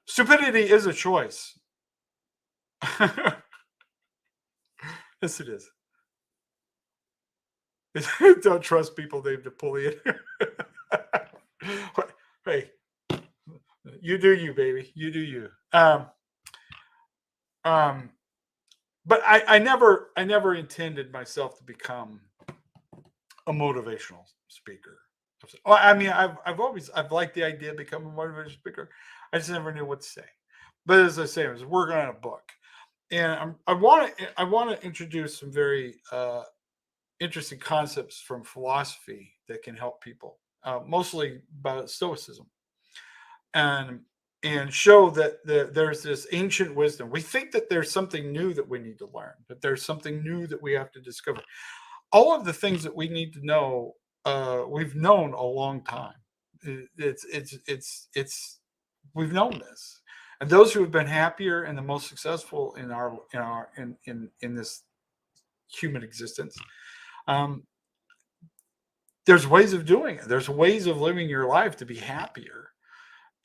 Stupidity is a choice. Yes, it is. Don't trust people named Napoleon. Hey, you do you, baby. You do you. But I never intended myself to become a motivational speaker. Well, I mean, I've liked the idea of becoming a motivational speaker. I just never knew what to say. But as I say, I was working on a book, and I want to introduce some very interesting concepts from philosophy that can help people, mostly about Stoicism, and show that there's this ancient wisdom. We think that there's something new that we need to learn, that there's something new that we have to discover. All of the things that we need to know, we've known a long time. It's we've known this, and those who have been happier and the most successful in this human existence, um, there's ways of doing it. There's ways of living your life to be happier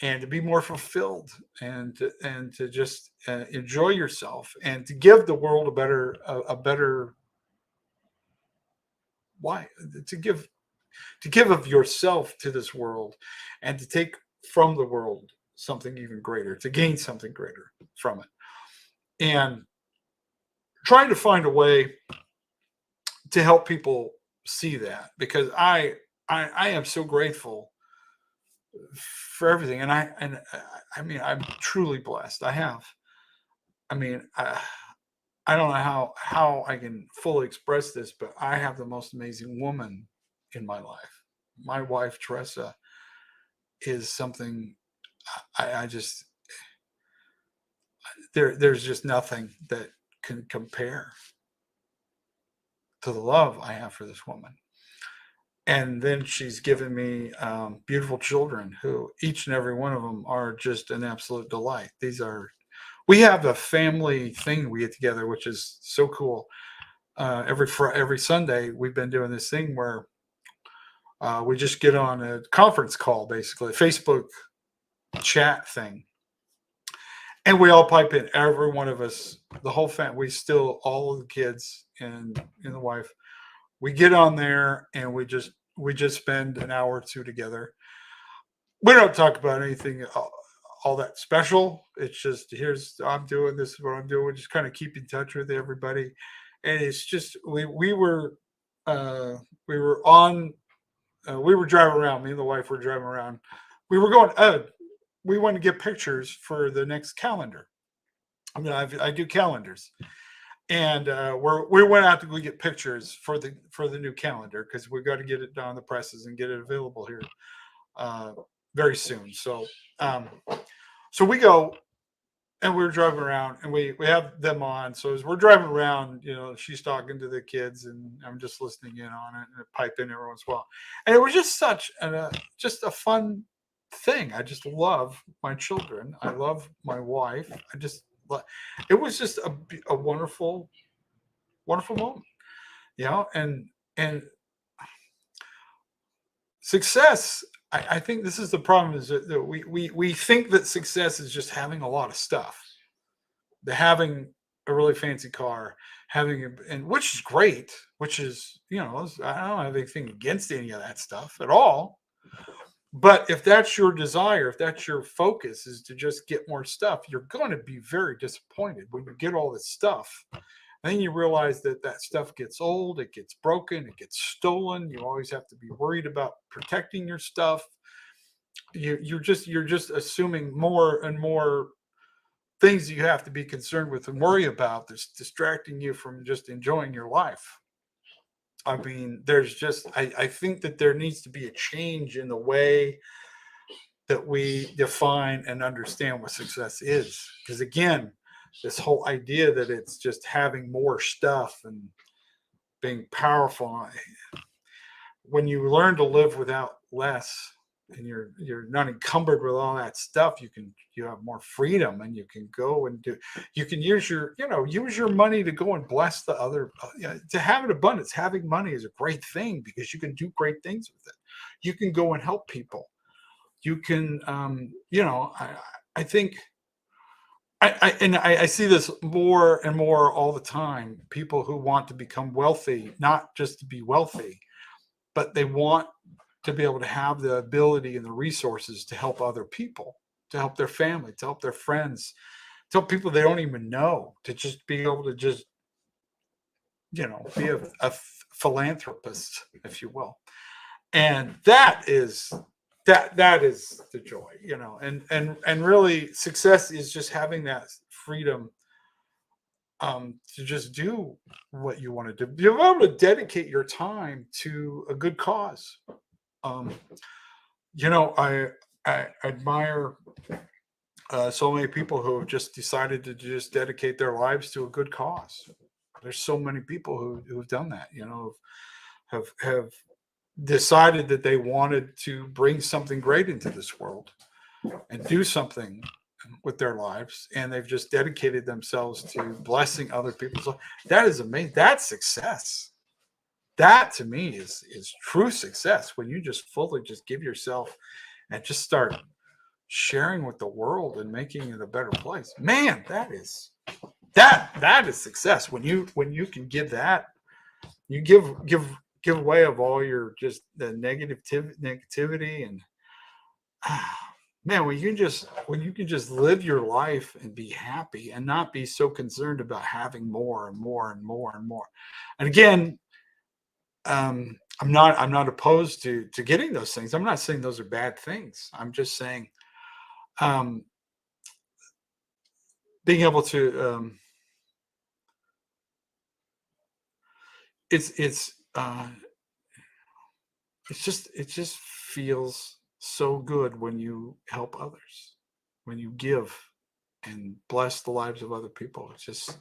and to be more fulfilled, and to just enjoy yourself, and to give the world a better why to give of yourself to this world, and to take from the world something even greater, to gain something greater from it, and trying to find a way to help people see that, because I am so grateful for everything, I mean, I'm truly blessed. I mean, I don't know how I can fully express this, but I have the most amazing woman in my life. My wife Teresa is something I just there's just nothing that can compare to the love I have for this woman. And then she's given me beautiful children who each and every one of them are just an absolute delight. We have a family thing we get together, which is so cool. Every Sunday, we've been doing this thing where we just get on a conference call, basically a Facebook chat thing, and we all pipe in. Every one of us, the whole family, all of the kids and the wife, we get on there and we just spend an hour or two together. We don't talk about anything all that special. It's just, I'm doing this, is what I'm doing. We just kind of keep in touch with everybody, and it's just uh, we were on we were driving around. Me and the wife were driving around. We were going. We wanted to get pictures for the next calendar. I mean, I do calendars, and we went out to go get pictures for the new calendar, because we got to get it down the presses and get it available here uh, very soon. Um, so we go, and we're driving around, and we have them on. So as we're driving around, she's talking to the kids, and I'm just listening in on it, and pipe in every once in a while. And it was just just a fun thing. I just love my children. I love my wife. It was just a wonderful, wonderful moment, and success. I think this is the problem, is that we think that success is just having a lot of stuff, having a really fancy car, and which is great, which is, I don't have anything against any of that stuff at all. But if that's your desire, if that's your focus, is to just get more stuff, you're going to be very disappointed when you get all this stuff. And then you realize that stuff gets old, it gets broken, it gets stolen. You always have to be worried about protecting your stuff. You're just assuming more and more things you have to be concerned with and worry about, that's distracting you from just enjoying your life. I mean, I think that there needs to be a change in the way that we define and understand what success is. Because again, this whole idea that it's just having more stuff and being powerful, when you learn to live without less, and you're not encumbered with all that stuff, you have more freedom, and you can go and you can use your money to go and bless the other, to have an abundance. Having money is a great thing, because you can do great things with it. You can go and help people. You can I think I see this more and more all the time. People who want to become wealthy, not just to be wealthy, but they want to be able to have the ability and the resources to help other people, to help their family, to help their friends, to help people they don't even know, to just be able to just, be a philanthropist, if you will. And that is that is the joy, and really success is just having that freedom to just do what you want to do. You're able to dedicate your time to a good cause. Um, I admire so many people who have just decided to just dedicate their lives to a good cause. There's so many people who've done that, have decided that they wanted to bring something great into this world and do something with their lives, and they've just dedicated themselves to blessing other people. So that is amazing. That's success. That to me is true success, when you just fully just give yourself and just start sharing with the world and making it a better place. Man, that is success. When you can give that, you give away of all your just the negativity, and man, when you can just live your life and be happy and not be so concerned about having more and more and more and more. And again, I'm not opposed to getting those things. I'm not saying those are bad things. I'm just saying, um, being able to, it's it just feels so good when you help others, when you give and bless the lives of other people. It's just,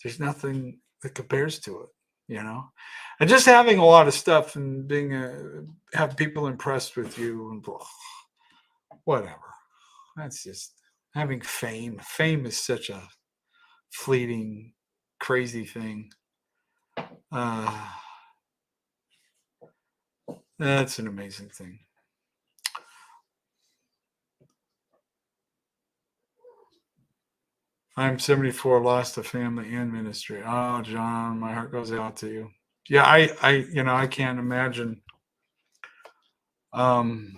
there's nothing that compares to it, you know. And just having a lot of stuff and being have people impressed with you and whatever. That's just having fame. Fame is such a fleeting, crazy thing. Uh, that's an amazing thing. I'm 74, lost a family and ministry. Oh, John, my heart goes out to you. Yeah, I can't imagine um,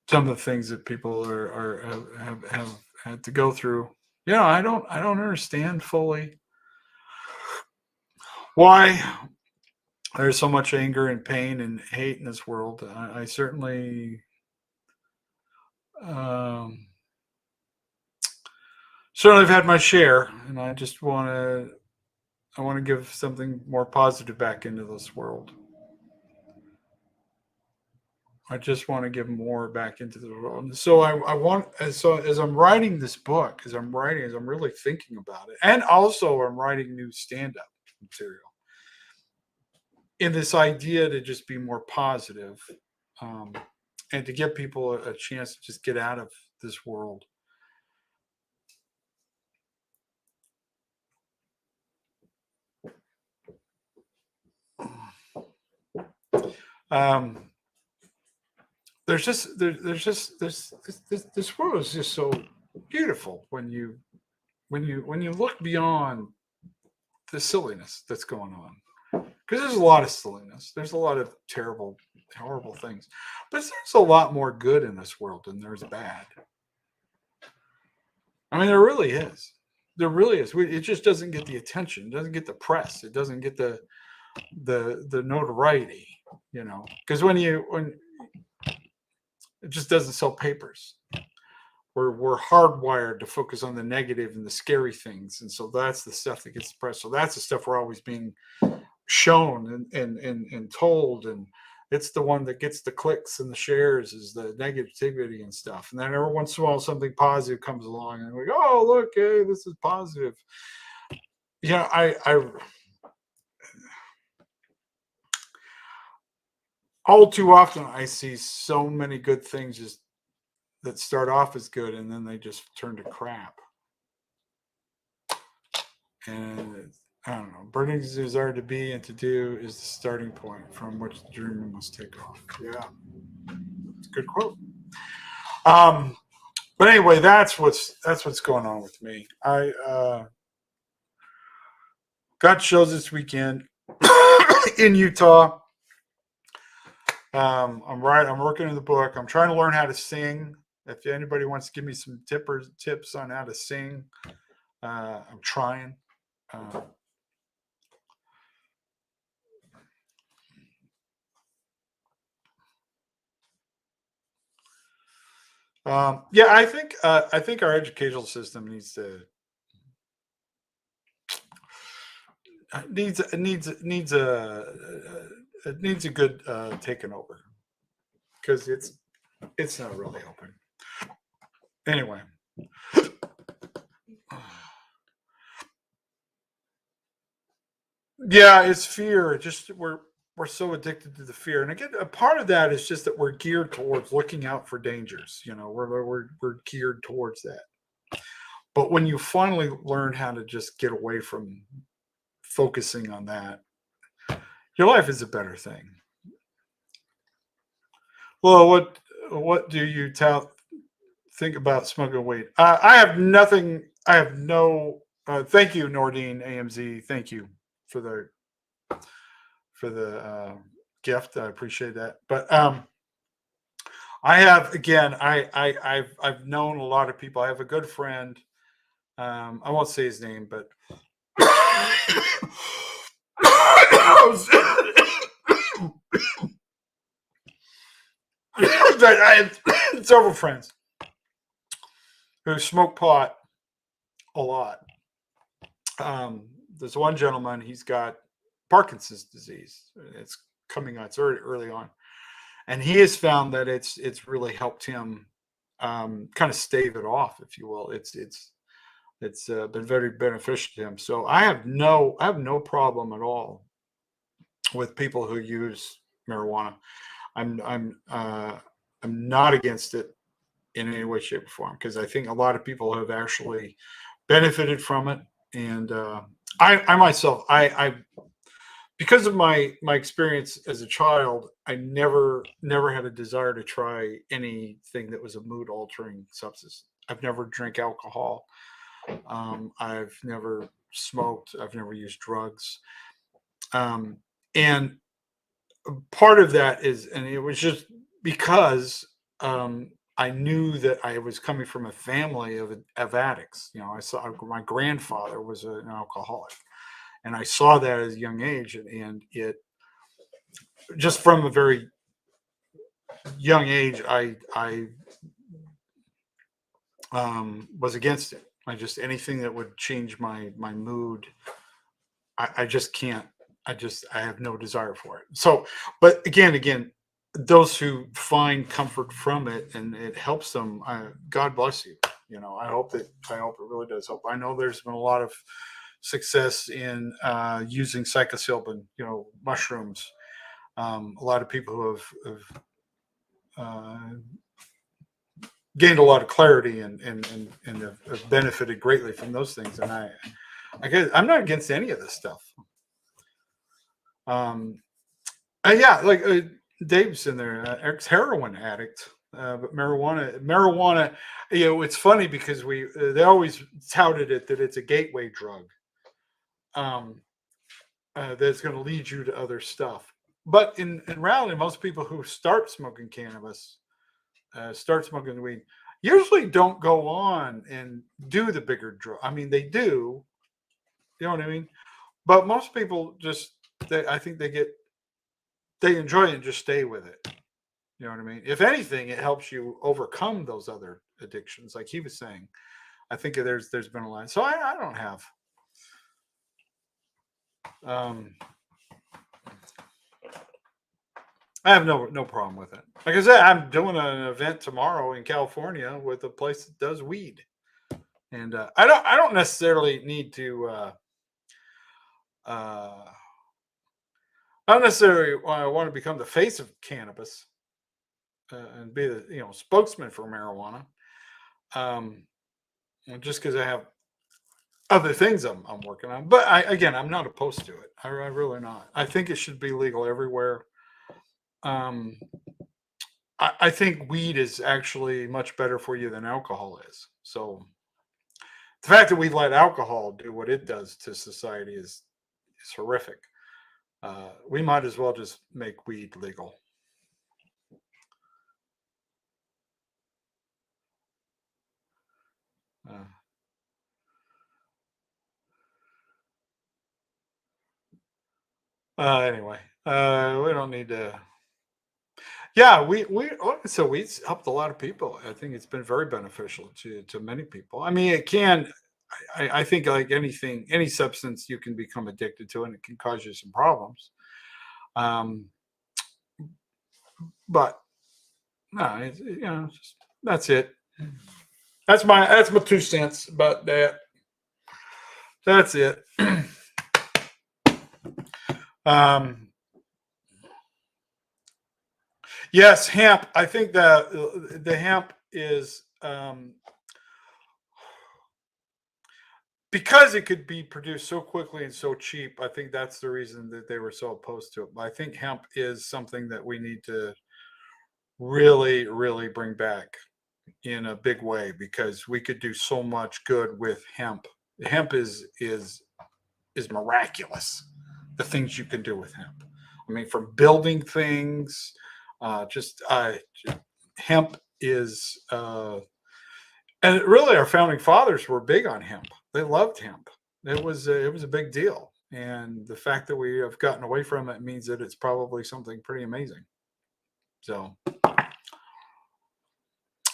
some of the things that people have had to go through. I don't understand fully why there's so much anger and pain and hate in this world. I um, certainly have had my share, and I want to give something more positive back into this world. I just want to give more back into the world. And so I want, so as I'm writing this book, as I'm really thinking about it, and also I'm writing new stand-up material in this idea to just be more positive, um, and to give people a chance to just get out of this world. Um, this world is just so beautiful when you look beyond the silliness that's going on, because there's a lot of silliness, there's a lot of terrible, horrible things, but there's a lot more good in this world than there's bad. I mean, there really is. It just doesn't get the attention, it doesn't get the press, it doesn't get the notoriety, because when it just doesn't sell papers. We're hardwired to focus on the negative and the scary things, and so that's the stuff that gets the press. So that's the stuff we're always being shown and told, and it's the one that gets the clicks and the shares, is the negativity and stuff. And then every once in a while something positive comes along and we go, oh look, hey, this is positive. I all too often I see so many good things just that start off as good and then they just turn to crap. And I don't know. Burning desire to be and to do is the starting point from which the dreamer must take off. Yeah, it's a good quote. Um, but anyway, that's what's going on with me. I got shows this weekend in Utah. I'm working on the book. I'm trying to learn how to sing. If anybody wants to give me some tips on how to sing, I'm trying. Uh, Yeah, I think our educational system needs a good taken over because it's not really open. Anyway, yeah, it's fear. Just we're so addicted to the fear, and again, a part of that is just that we're geared towards looking out for dangers. We're geared towards that. But when you finally learn how to just get away from focusing on that, your life is a better thing. Well, what do you think about smoking weed? I have nothing. I have no. Thank you, Nordine AMZ. Thank you for the gift. I appreciate that. But I have again. I've known a lot of people. I have a good friend. I won't say his name, but I have several friends who smoke pot a lot. There's one gentleman. He's got Parkinson's disease. It's coming on. It's early on, and he has found that it's really helped him kind of stave it off, if you will. It's been very beneficial to him. So I have no problem at all with people who use marijuana. I'm I'm uh, I'm not against it in any way, shape, or form because I think a lot of people have actually benefited from it. And I myself, I because of my experience as a child, I never had a desire to try anything that was a mood altering substance. I've never drank alcohol. I've never smoked. I've never used drugs. Um, and part of that is, and it was just because I knew that I was coming from a family of addicts. I saw my grandfather was an alcoholic, and I saw that at a young age, and it just from a very young age, I was against it. I just anything that would change my mood, I just can't. I have no desire for it. So, but again, those who find comfort from it and it helps them, God bless you. I hope it really does help. I know there's been a lot of success in using psilocybin, mushrooms. A lot of people who have gained a lot of clarity and have benefited greatly from those things. And I guess I'm not against any of this stuff. Um, yeah, like Dave's in there, ex heroin addict, but marijuana. It's funny because they always touted it that it's a gateway drug, um, that's going to lead you to other stuff. But in reality, most people who start smoking cannabis, start smoking weed, usually don't go on and do the bigger drug. I mean, they do, you know what I mean? But most people just, I think they enjoy it and just stay with it. You know what I mean? If anything, it helps you overcome those other addictions, like he was saying. I think there's been a lot. So I don't have um, I have no problem with it. Like I said, I'm doing an event tomorrow in California with a place that does weed, and I don't necessarily need to. Uh, I don't necessarily want to become the face of cannabis and be the spokesman for marijuana. Um, just because I have other things I'm working on. But I'm not opposed to it. I really not. I think it should be legal everywhere. Um, I think weed is actually much better for you than alcohol is. So the fact that we let alcohol do what it does to society is horrific. We might as well just make weed legal. Uh, anyway, we don't need to. Yeah, so we helped a lot of people. I think it's been very beneficial to many people. I mean, it can. I think like anything, any substance, you can become addicted to, and it can cause you some problems. Um, but no, that's it. That's my 2 cents about that. That's it. um, yes, hemp. I think the hemp is because it could be produced so quickly and so cheap. I think that's the reason that they were so opposed to it. But I think hemp is something that we need to really, really bring back in a big way because we could do so much good with hemp. Hemp is miraculous. The things you can do with hemp. I mean, from building things, just hemp is, and really our founding fathers were big on hemp. They loved hemp. It was a big deal, and the fact that we have gotten away from it means that it's probably something pretty amazing. So,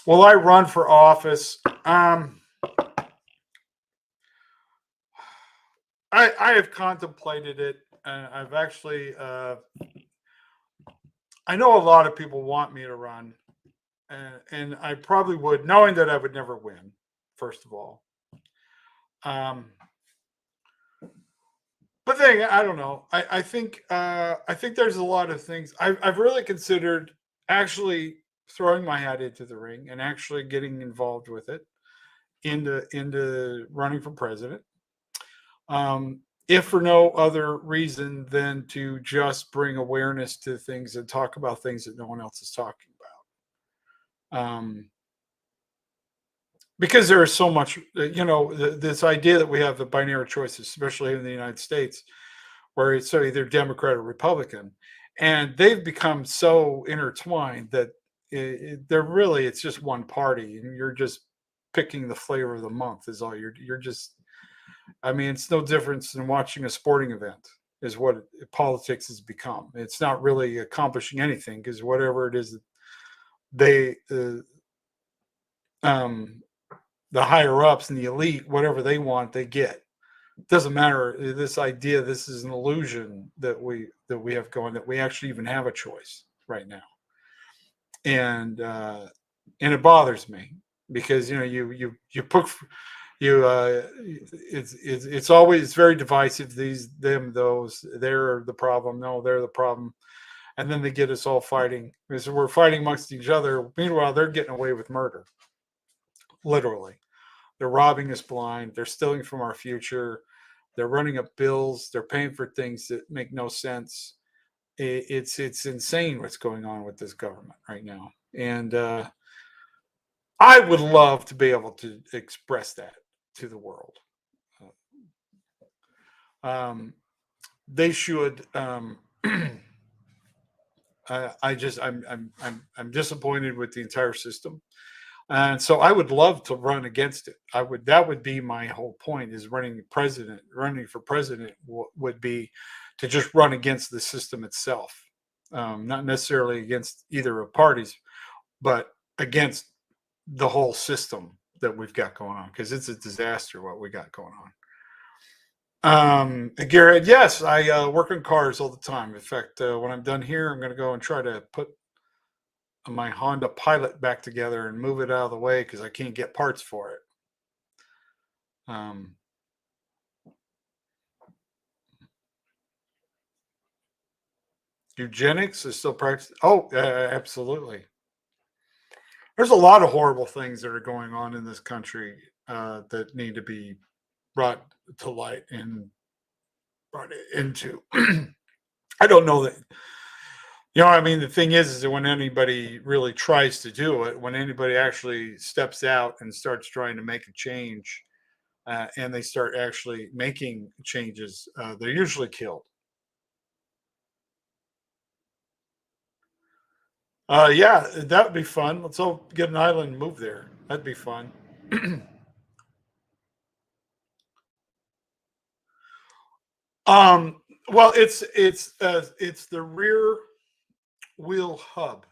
will I run for office? I have contemplated it. I've actually, I know a lot of people want me to run, and I probably would, knowing that I would never win. First of all, um, but then I don't know. I think there's a lot of things I've really considered actually throwing my hat into the ring and actually getting involved with it into running for president. If for no other reason than to just bring awareness to things and talk about things that no one else is talking about. Because there is so much, this idea that we have the binary choices, especially in the United States, where it's so either Democrat or Republican, and they've become so intertwined that they're really it's just one party, and you're just picking the flavor of the month. Is all you're just. I mean, it's no difference than watching a sporting event. Is what politics has become. It's not really accomplishing anything because whatever it is, they um, the higher ups and the elite, whatever they want, they get. Doesn't matter. This idea, this is an illusion that we have going, that we actually even have a choice right now, and it bothers me because you put you it's always very divisive. These them those they're the problem. No, they're the problem, and then they get us all fighting because we're fighting amongst each other. Meanwhile, they're getting away with murder, literally. They're robbing us blind. They're stealing from our future. They're running up bills. They're paying for things that make no sense. It's insane what's going on with this government right now, and I would love to be able to express that to the world. Um, they should. I just I'm disappointed with the entire system. And so I would love to run against it. That would be my whole point is running for president would be to just run against the system itself. Not necessarily against either of parties, but against the whole system that we've got going on because it's a disaster what we got going on. Garrett, yes, I work on cars all the time. In fact, when I'm done here, I'm going to go and try to put my Honda Pilot back together and move it out of the way because I can't get parts for it. Um, Eugenics is still practiced. Oh, absolutely. There's a lot of horrible things that are going on in this country that need to be brought to light and brought into. I don't know that. I mean, the thing is that when anybody really tries to do it, when anybody actually steps out and starts trying to make a change, and they start actually making changes, they're usually killed. Yeah, that would be fun. Let's all get an island and move there. That'd be fun. um, well, it's the rear wheel hub.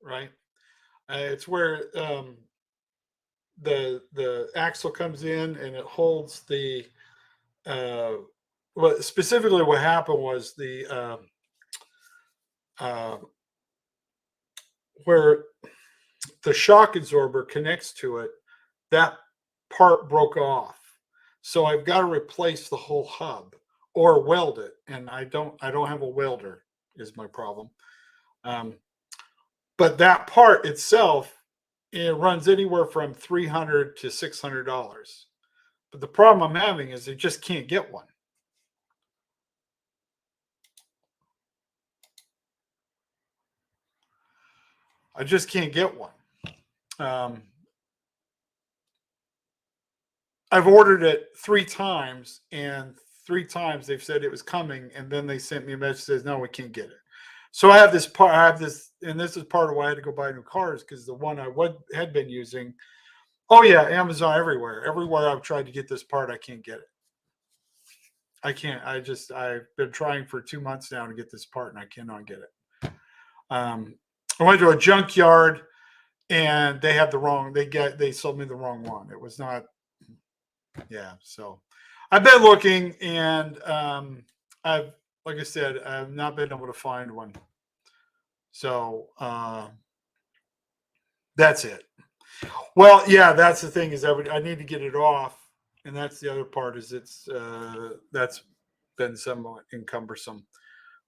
right? It's where the axle comes in and it holds the uh, what specifically what happened was the uh, where the shock absorber connects to it, that part broke off. So I've got to replace the whole hub or weld it, and I don't have a welder is my problem. Um, but that part itself, it runs anywhere from $300 to $600. But the problem I'm having is I just can't get one. I just can't get one. Um, I've ordered it 3 times, and 3 times they've said it was coming, and then they sent me a message that says, "No, we can't get it." So I have this part. I have this, and this is part of why I had to go buy new cars because the one had been using. Oh yeah, Amazon everywhere. Everywhere I've tried to get this part, I can't get it. I can't. I've been trying for 2 months now to get this part, and I cannot get it. I went to a junkyard, and they had the wrong. They sold me the wrong one. It was not. Yeah. So I've been looking, and I've like I said, I've not been able to find one. So that's it. Well, yeah, that's the thing is I need to get it off, and that's the other part is that's been somewhat cumbersome.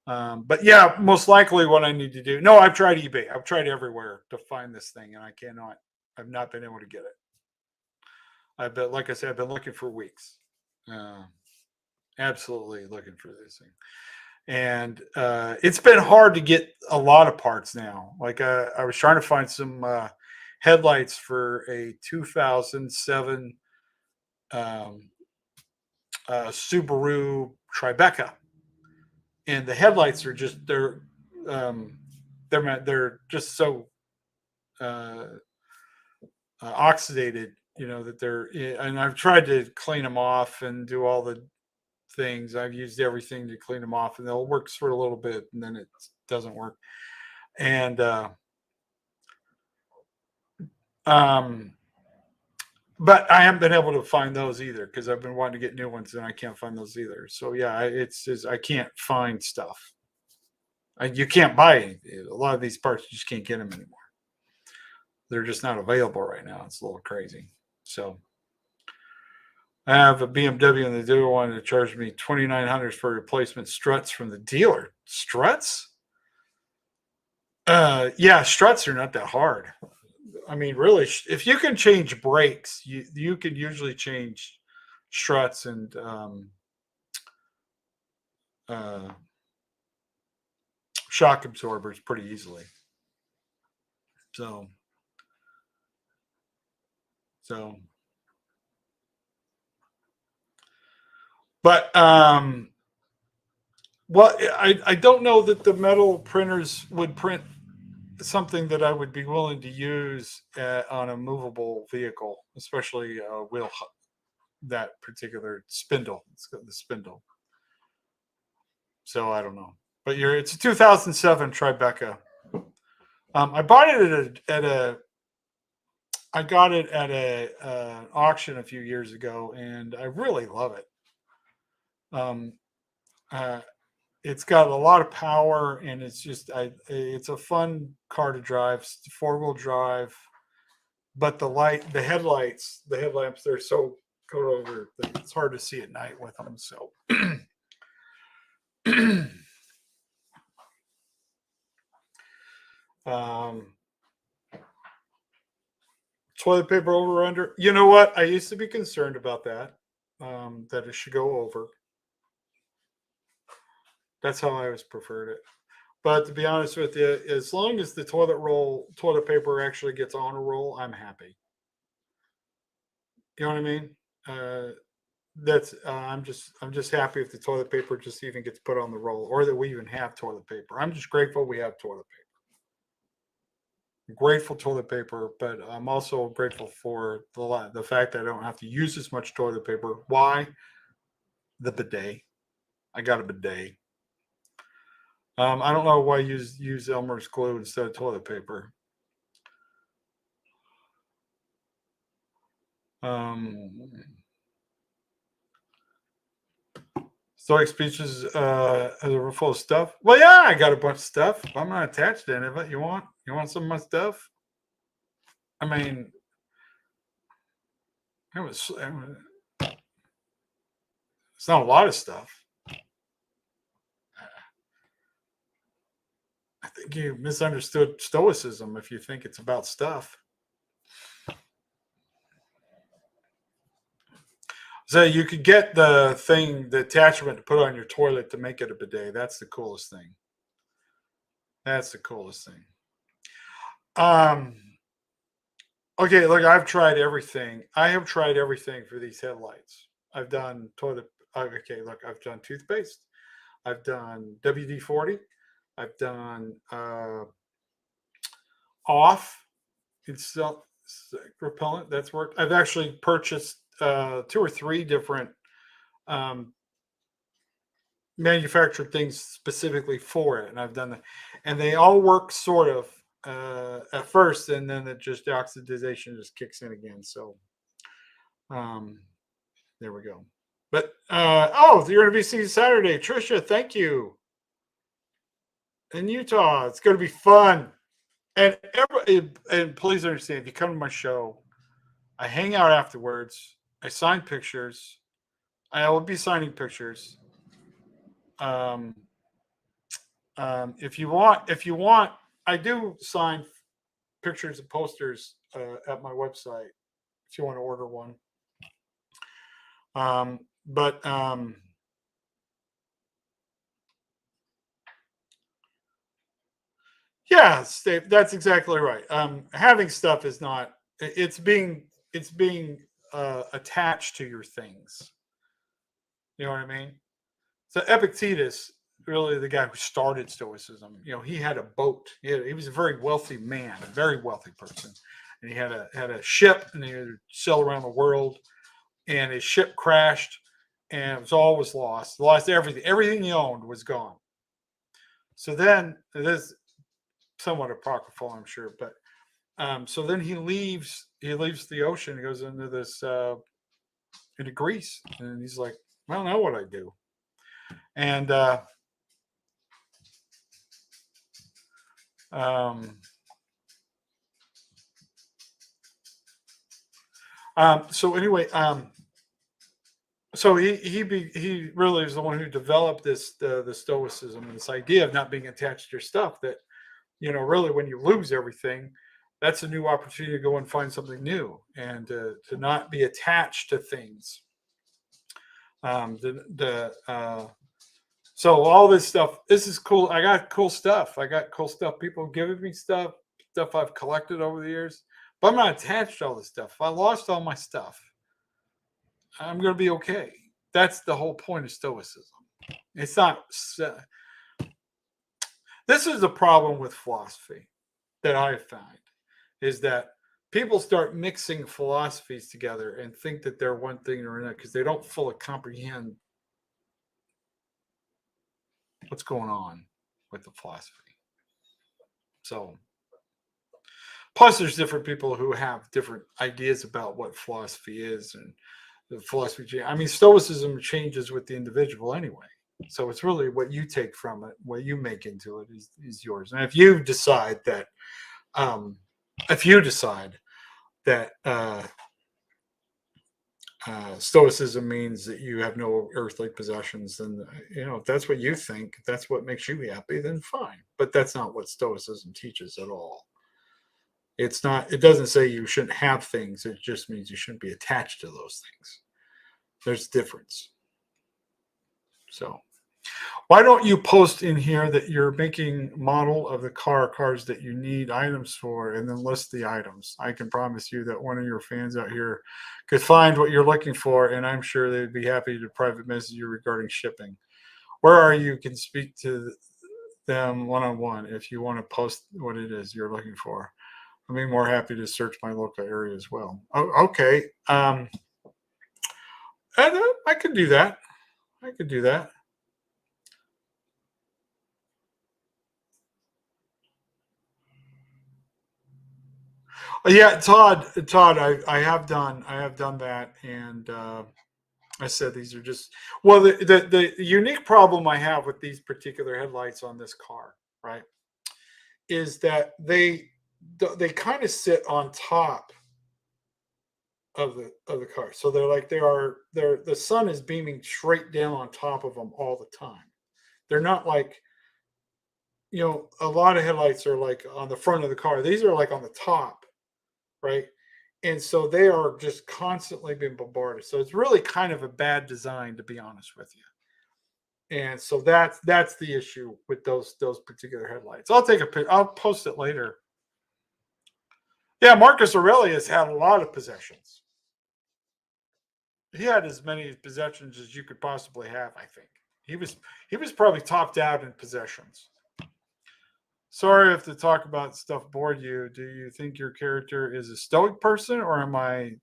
But yeah, most likely what I need to do. No, I've tried eBay. I've tried everywhere to find this thing, and I cannot. I've not been able to get it. I've been, like I said, I've been looking for weeks. Uh, Absolutely looking for this thing, and it's been hard to get a lot of parts now. Like I was trying to find some headlights for a 2007 um, Subaru Tribeca, and the headlights are just um, they're just so uh, oxidated, that and I've tried to clean them off and do all the things. I've used everything to clean them off, and they'll work for a little bit, and then it doesn't work. And um, but I haven't been able to find those either because I've been wanting to get new ones, and I can't find those either. So yeah, it's just I can't find stuff. You can't buy anything. A lot of these parts you just can't get them anymore. They're just not available right now. It's a little crazy. So I have a BMW, and the dealer wanted to charge me $2,900 for replacement struts from the dealer. Struts? Yeah, struts are not that hard. I mean, really, if you can change brakes, you can usually change struts and uh, shock absorbers pretty easily. So, so, but well, I don't know that the metal printers would print something that I would be willing to use on a movable vehicle, especially wheel that particular spindle. It's got the spindle. So I don't know, but it's a 2007 Tribeca. I bought it I got it at a auction a few years ago, and I really love it. Um, uh, it's got a lot of power, and it's a fun car to drive. 4-wheel drive, but the headlamps, they're so coat over that it's hard to see at night with them. So. um, Toilet paper over or under. You know what? I used to be concerned about that. That it should go over. That's how I always preferred it. But to be honest with you, as long as the toilet paper actually gets on a roll, I'm happy. You know what I mean? Uh, that's I'm just happy if the toilet paper just even gets put on the roll, or that we even have toilet paper. I'm just grateful we have toilet paper. I'm grateful toilet paper, but I'm also grateful for the fact that I don't have to use as much toilet paper. Why? The bidet. I got a bidet. I don't know why I use Elmer's glue instead of toilet paper. Um, Stoic speeches are full of stuff. Well, yeah, I got a bunch of stuff. I'm not attached to any of it. You want some of my stuff? I mean, it's not a lot of stuff. I think you misunderstood Stoicism if you think it's about stuff. So you could get the attachment to put on your toilet to make it a bidet. That's the coolest thing. That's the coolest thing. Okay, look, I've tried everything. I have tried everything for these headlights. I've done toilet. Okay, look, I've done toothpaste. I've done WD-40. I've done off. It's repellent. That's worked. I've actually purchased 2 or 3 different um, manufactured things specifically for it, and I've done that, and they all work sort of at first, and then the oxidization just kicks in again. So there we go. But you're going to be seeing Saturday, Trisha. Thank you. In Utah, it's going to be fun, and please understand, if you come to my show, I hang out afterwards. I sign pictures. I will be signing pictures. If you want, I do sign pictures and posters at my website. If you want to order one, but yeah, Steve, that's exactly right. Having stuff is not. It's being attached to your things. You know what I mean? So Epictetus, really the guy who started Stoicism, he had a boat. He was a very wealthy man, a very wealthy person, and he had a ship, and he would sail around the world. And his ship crashed, and it was always lost. Lost everything. Everything he owned was gone. So then, this somewhat apocryphal, I'm sure, but so then he leaves the ocean. He goes into into Greece, and he's like, I don't know what I do. And so anyway, so he really is the one who developed the Stoicism, and this idea of not being attached to your stuff. That really, when you lose everything, that's a new opportunity to go and find something new, and to not be attached to things. So all this stuff, this is cool. I got cool stuff. People giving me stuff I've collected over the years, but I'm not attached to all this stuff. If I lost all my stuff, I'm going to be okay. That's the whole point of Stoicism. It's not. This is the problem with philosophy that I find, is that people start mixing philosophies together and think that they're one thing or another because they don't fully comprehend what's going on with the philosophy. So, plus there's different people who have different ideas about what philosophy is, and the philosophy. I mean, Stoicism changes with the individual anyway. So it's really what you take from it, what you make into it is yours. And if you decide that, Stoicism means that you have no earthly possessions, then if that's what you think, if that's what makes you happy, then fine. But that's not what Stoicism teaches at all. It's not. It doesn't say you shouldn't have things. It just means you shouldn't be attached to those things. There's a difference. So, why don't you post in here that you're making model of the cars that you need items for, and then list the items? I can promise you that one of your fans out here could find what you're looking for, and I'm sure they'd be happy to private message you regarding shipping. Where are you? Can speak to them one-on-one if you want to post what it is you're looking for. I'd be more happy to search my local area as well. Oh, okay. I could do that. I could do that. Yeah, Todd, I have done that, and I said these are just well, the unique problem I have with these particular headlights on this car, right, is that they kind of sit on top of the car, so they're like they're the sun is beaming straight down on top of them all the time. They're not like a lot of headlights are like on the front of the car. These are like on the top, right? And so they are just constantly being bombarded. So it's really kind of a bad design, to be honest with you. And so that's the issue with those particular headlights. I'll take a pic. I'll post it later. Yeah, Marcus Aurelius had a lot of possessions. He had as many possessions as you could possibly have. I think he was probably topped out in possessions. Sorry if the talk about stuff bored you. Do you think your character is a stoic person, or am I?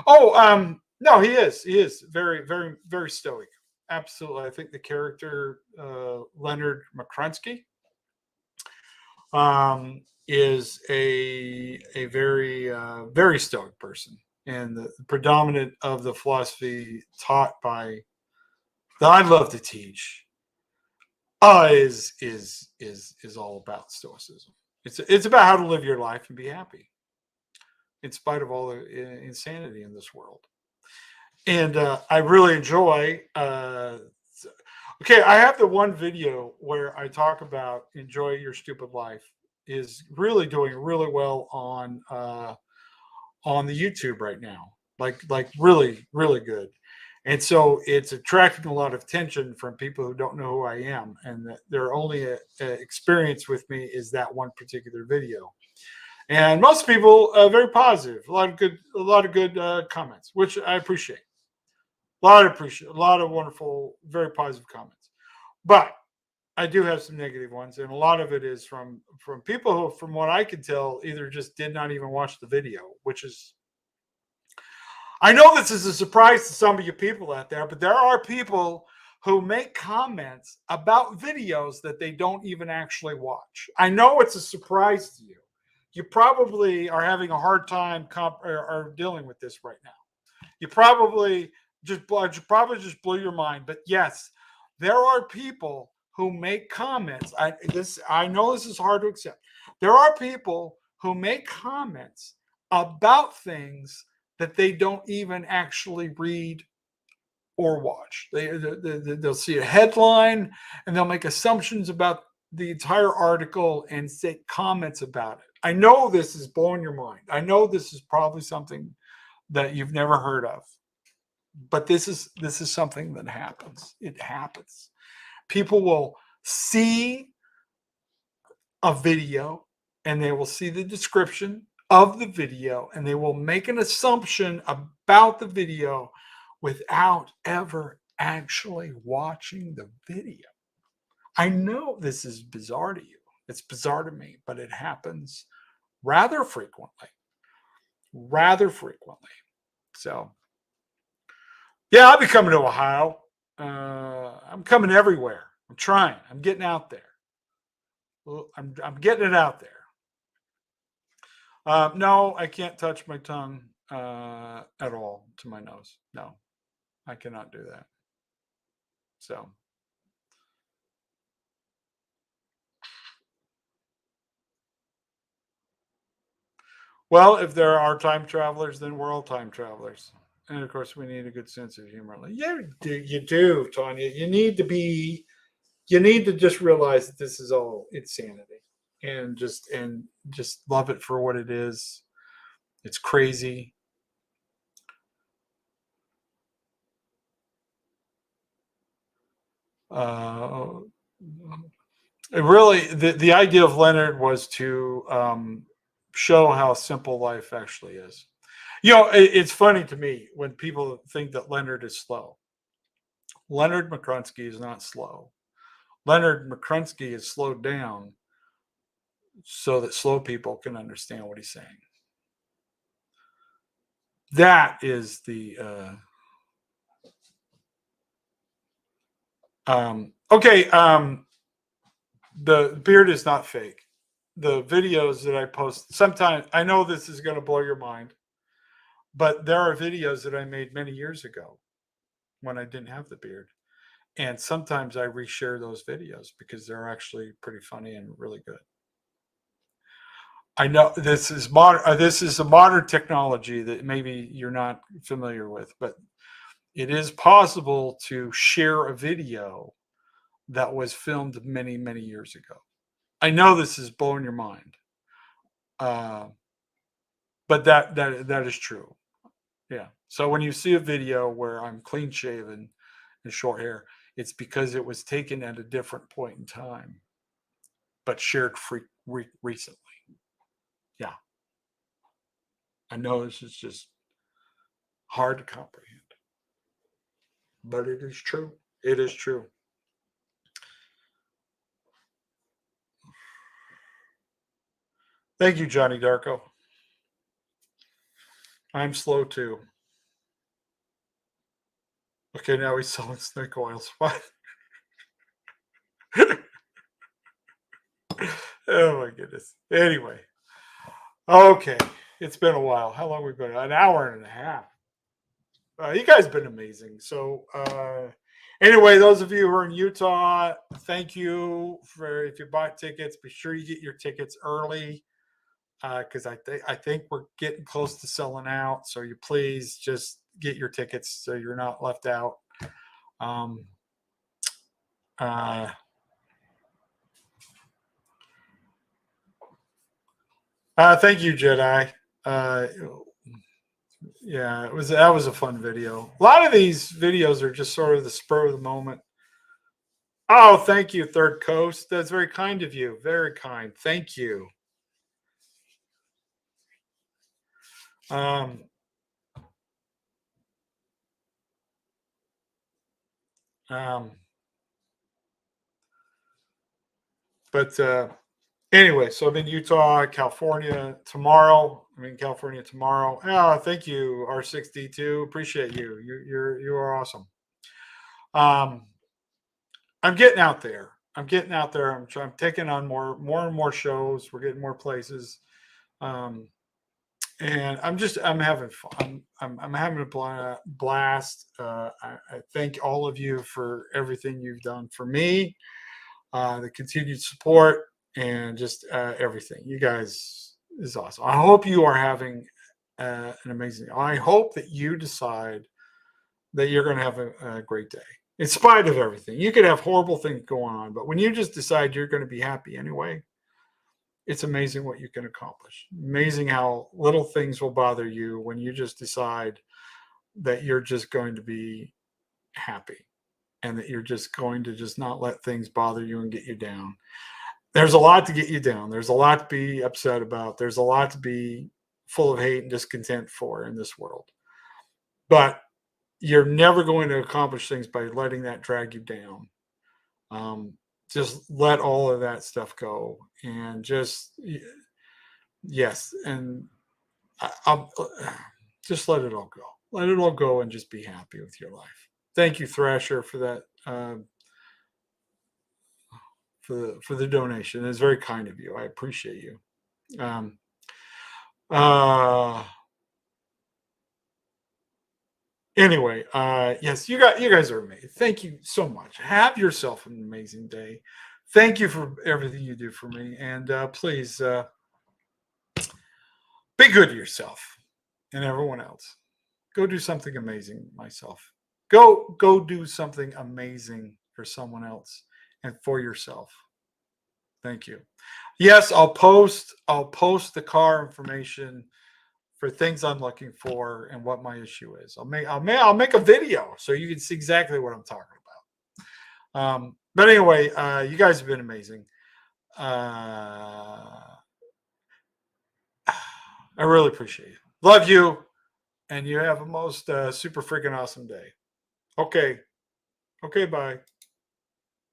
Oh, no, he is. He is very, very, very stoic. Absolutely, I think the character Leonard McCrunsky is a very very stoic person, and the predominant of the philosophy taught by that I love to teach is all about stoicism. It's about how to live your life and be happy in spite of all the insanity in this world. And I really enjoy. Okay, I have the one video where I talk about enjoy your stupid life is really doing really well on the YouTube right now. Like really really good. And so it's attracting a lot of attention from people who don't know who I am, and that their only experience with me is that one particular video. And most people very positive, a lot of good comments, which I appreciate. A lot of wonderful, very positive comments. But I do have some negative ones, and a lot of it is from people who, from what I can tell, either just did not even watch the video, which is I know this is a surprise to some of you people out there, but there are people who make comments about videos that they don't even actually watch. I know it's a surprise to you. You probably are having a hard time or dealing with this right now. You probably just blew your mind. But yes, there are people who make comments. I know this is hard to accept. There are people who make comments about things that they don't even actually read or watch. They'll see a headline and they'll make assumptions about the entire article and say comments about it. I know this is blowing your mind. I know this is probably something that you've never heard of, but this is something that happens. It happens. People will see a video and they will see the description of the video and they will make an assumption about the video without ever actually watching the video. I know this is bizarre to you. It's bizarre to me, but it happens rather frequently. Rather frequently. So, yeah, I'll be coming to Ohio. I'm coming everywhere. I'm trying. I'm getting out there. I'm getting it out there. No, I can't touch my tongue at all to my nose. No, I cannot do that. So, well, if there are time travelers, then we're all time travelers. And of course, we need a good sense of humor. Like, yeah, you do, Tanya. You need to just realize that this is all insanity, and just love it for what it is. It's crazy. Uh, it really, the idea of Leonard was to show how simple life actually is. It's funny to me when people think that Leonard is slow. Leonard McCrunsky is not slow. Leonard McCrunsky is slowed down so that slow people can understand what he's saying. That is the okay. The beard is not fake. the videos that I post, sometimes I know this is going to blow your mind, but there are videos that I made many years ago when I didn't have the beard. And sometimes I reshare those videos because they're actually pretty funny and really good. I know this is modern. This is a modern technology that maybe you're not familiar with, but it is possible to share a video that was filmed many, many years ago. I know this is blowing your mind, uh, but that is true. Yeah. So when you see a video where I'm clean shaven and short hair, it's because it was taken at a different point in time, but shared recently. Yeah. I know this is just hard to comprehend, but it is true. It is true. Thank you, Johnny Darko. I'm slow too. Okay, now he's selling snake oils. What? Oh my goodness. Anyway, okay. It's been a while. How long we been? An hour and a half. You guys been amazing. So anyway, those of you who are in Utah, thank you for if you bought tickets. Be sure you get your tickets early because I think we're getting close to selling out. So you please just get your tickets so you're not left out. Um, uh, thank you, Jedi. Uh, yeah, that was a fun video. A lot of these videos are just sort of the spur of the moment. Oh, thank you, Third Coast. That's very kind of you. Very kind. Thank you. Um, um, but anyway, so I'm in Utah, California tomorrow. I'm in California tomorrow. Oh, thank you, R6D2. Appreciate you. You are awesome. I'm getting out there. I'm getting out there. I'm taking on more and more shows. We're getting more places. Um, and I'm having fun. I'm having a blast. I thank all of you for everything you've done for me, the continued support, and just everything. You guys is awesome. I hope you are having an amazing. I hope that you decide that you're going to have a great day, in spite of everything. You could have horrible things going on, but when you just decide you're going to be happy anyway, it's amazing what you can accomplish. Amazing how little things will bother you when you just decide that you're just going to be happy and that you're just going to just not let things bother you and get you down. There's a lot to get you down. There's a lot to be upset about. There's a lot to be full of hate and discontent for in this world. But you're never going to accomplish things by letting that drag you down. Just let all of that stuff go and just yes, and I'll just let it all go. Let it all go and just be happy with your life. Thank you, Thrasher, for that. For the donation, it's very kind of you. I appreciate you. Um, uh, anyway, yes, you guys are amazing. Thank you so much. Have yourself an amazing day. Thank you for everything you do for me, and please be good to yourself and everyone else. Go do something amazing myself. Go do something amazing for someone else and for yourself. Thank you. Yes, I'll post the car information for things I'm looking for and what my issue is. I'll make a video so you can see exactly what I'm talking about. But anyway, you guys have been amazing. I really appreciate you. Love you, and you have a most super freaking awesome day. Okay. Okay, bye.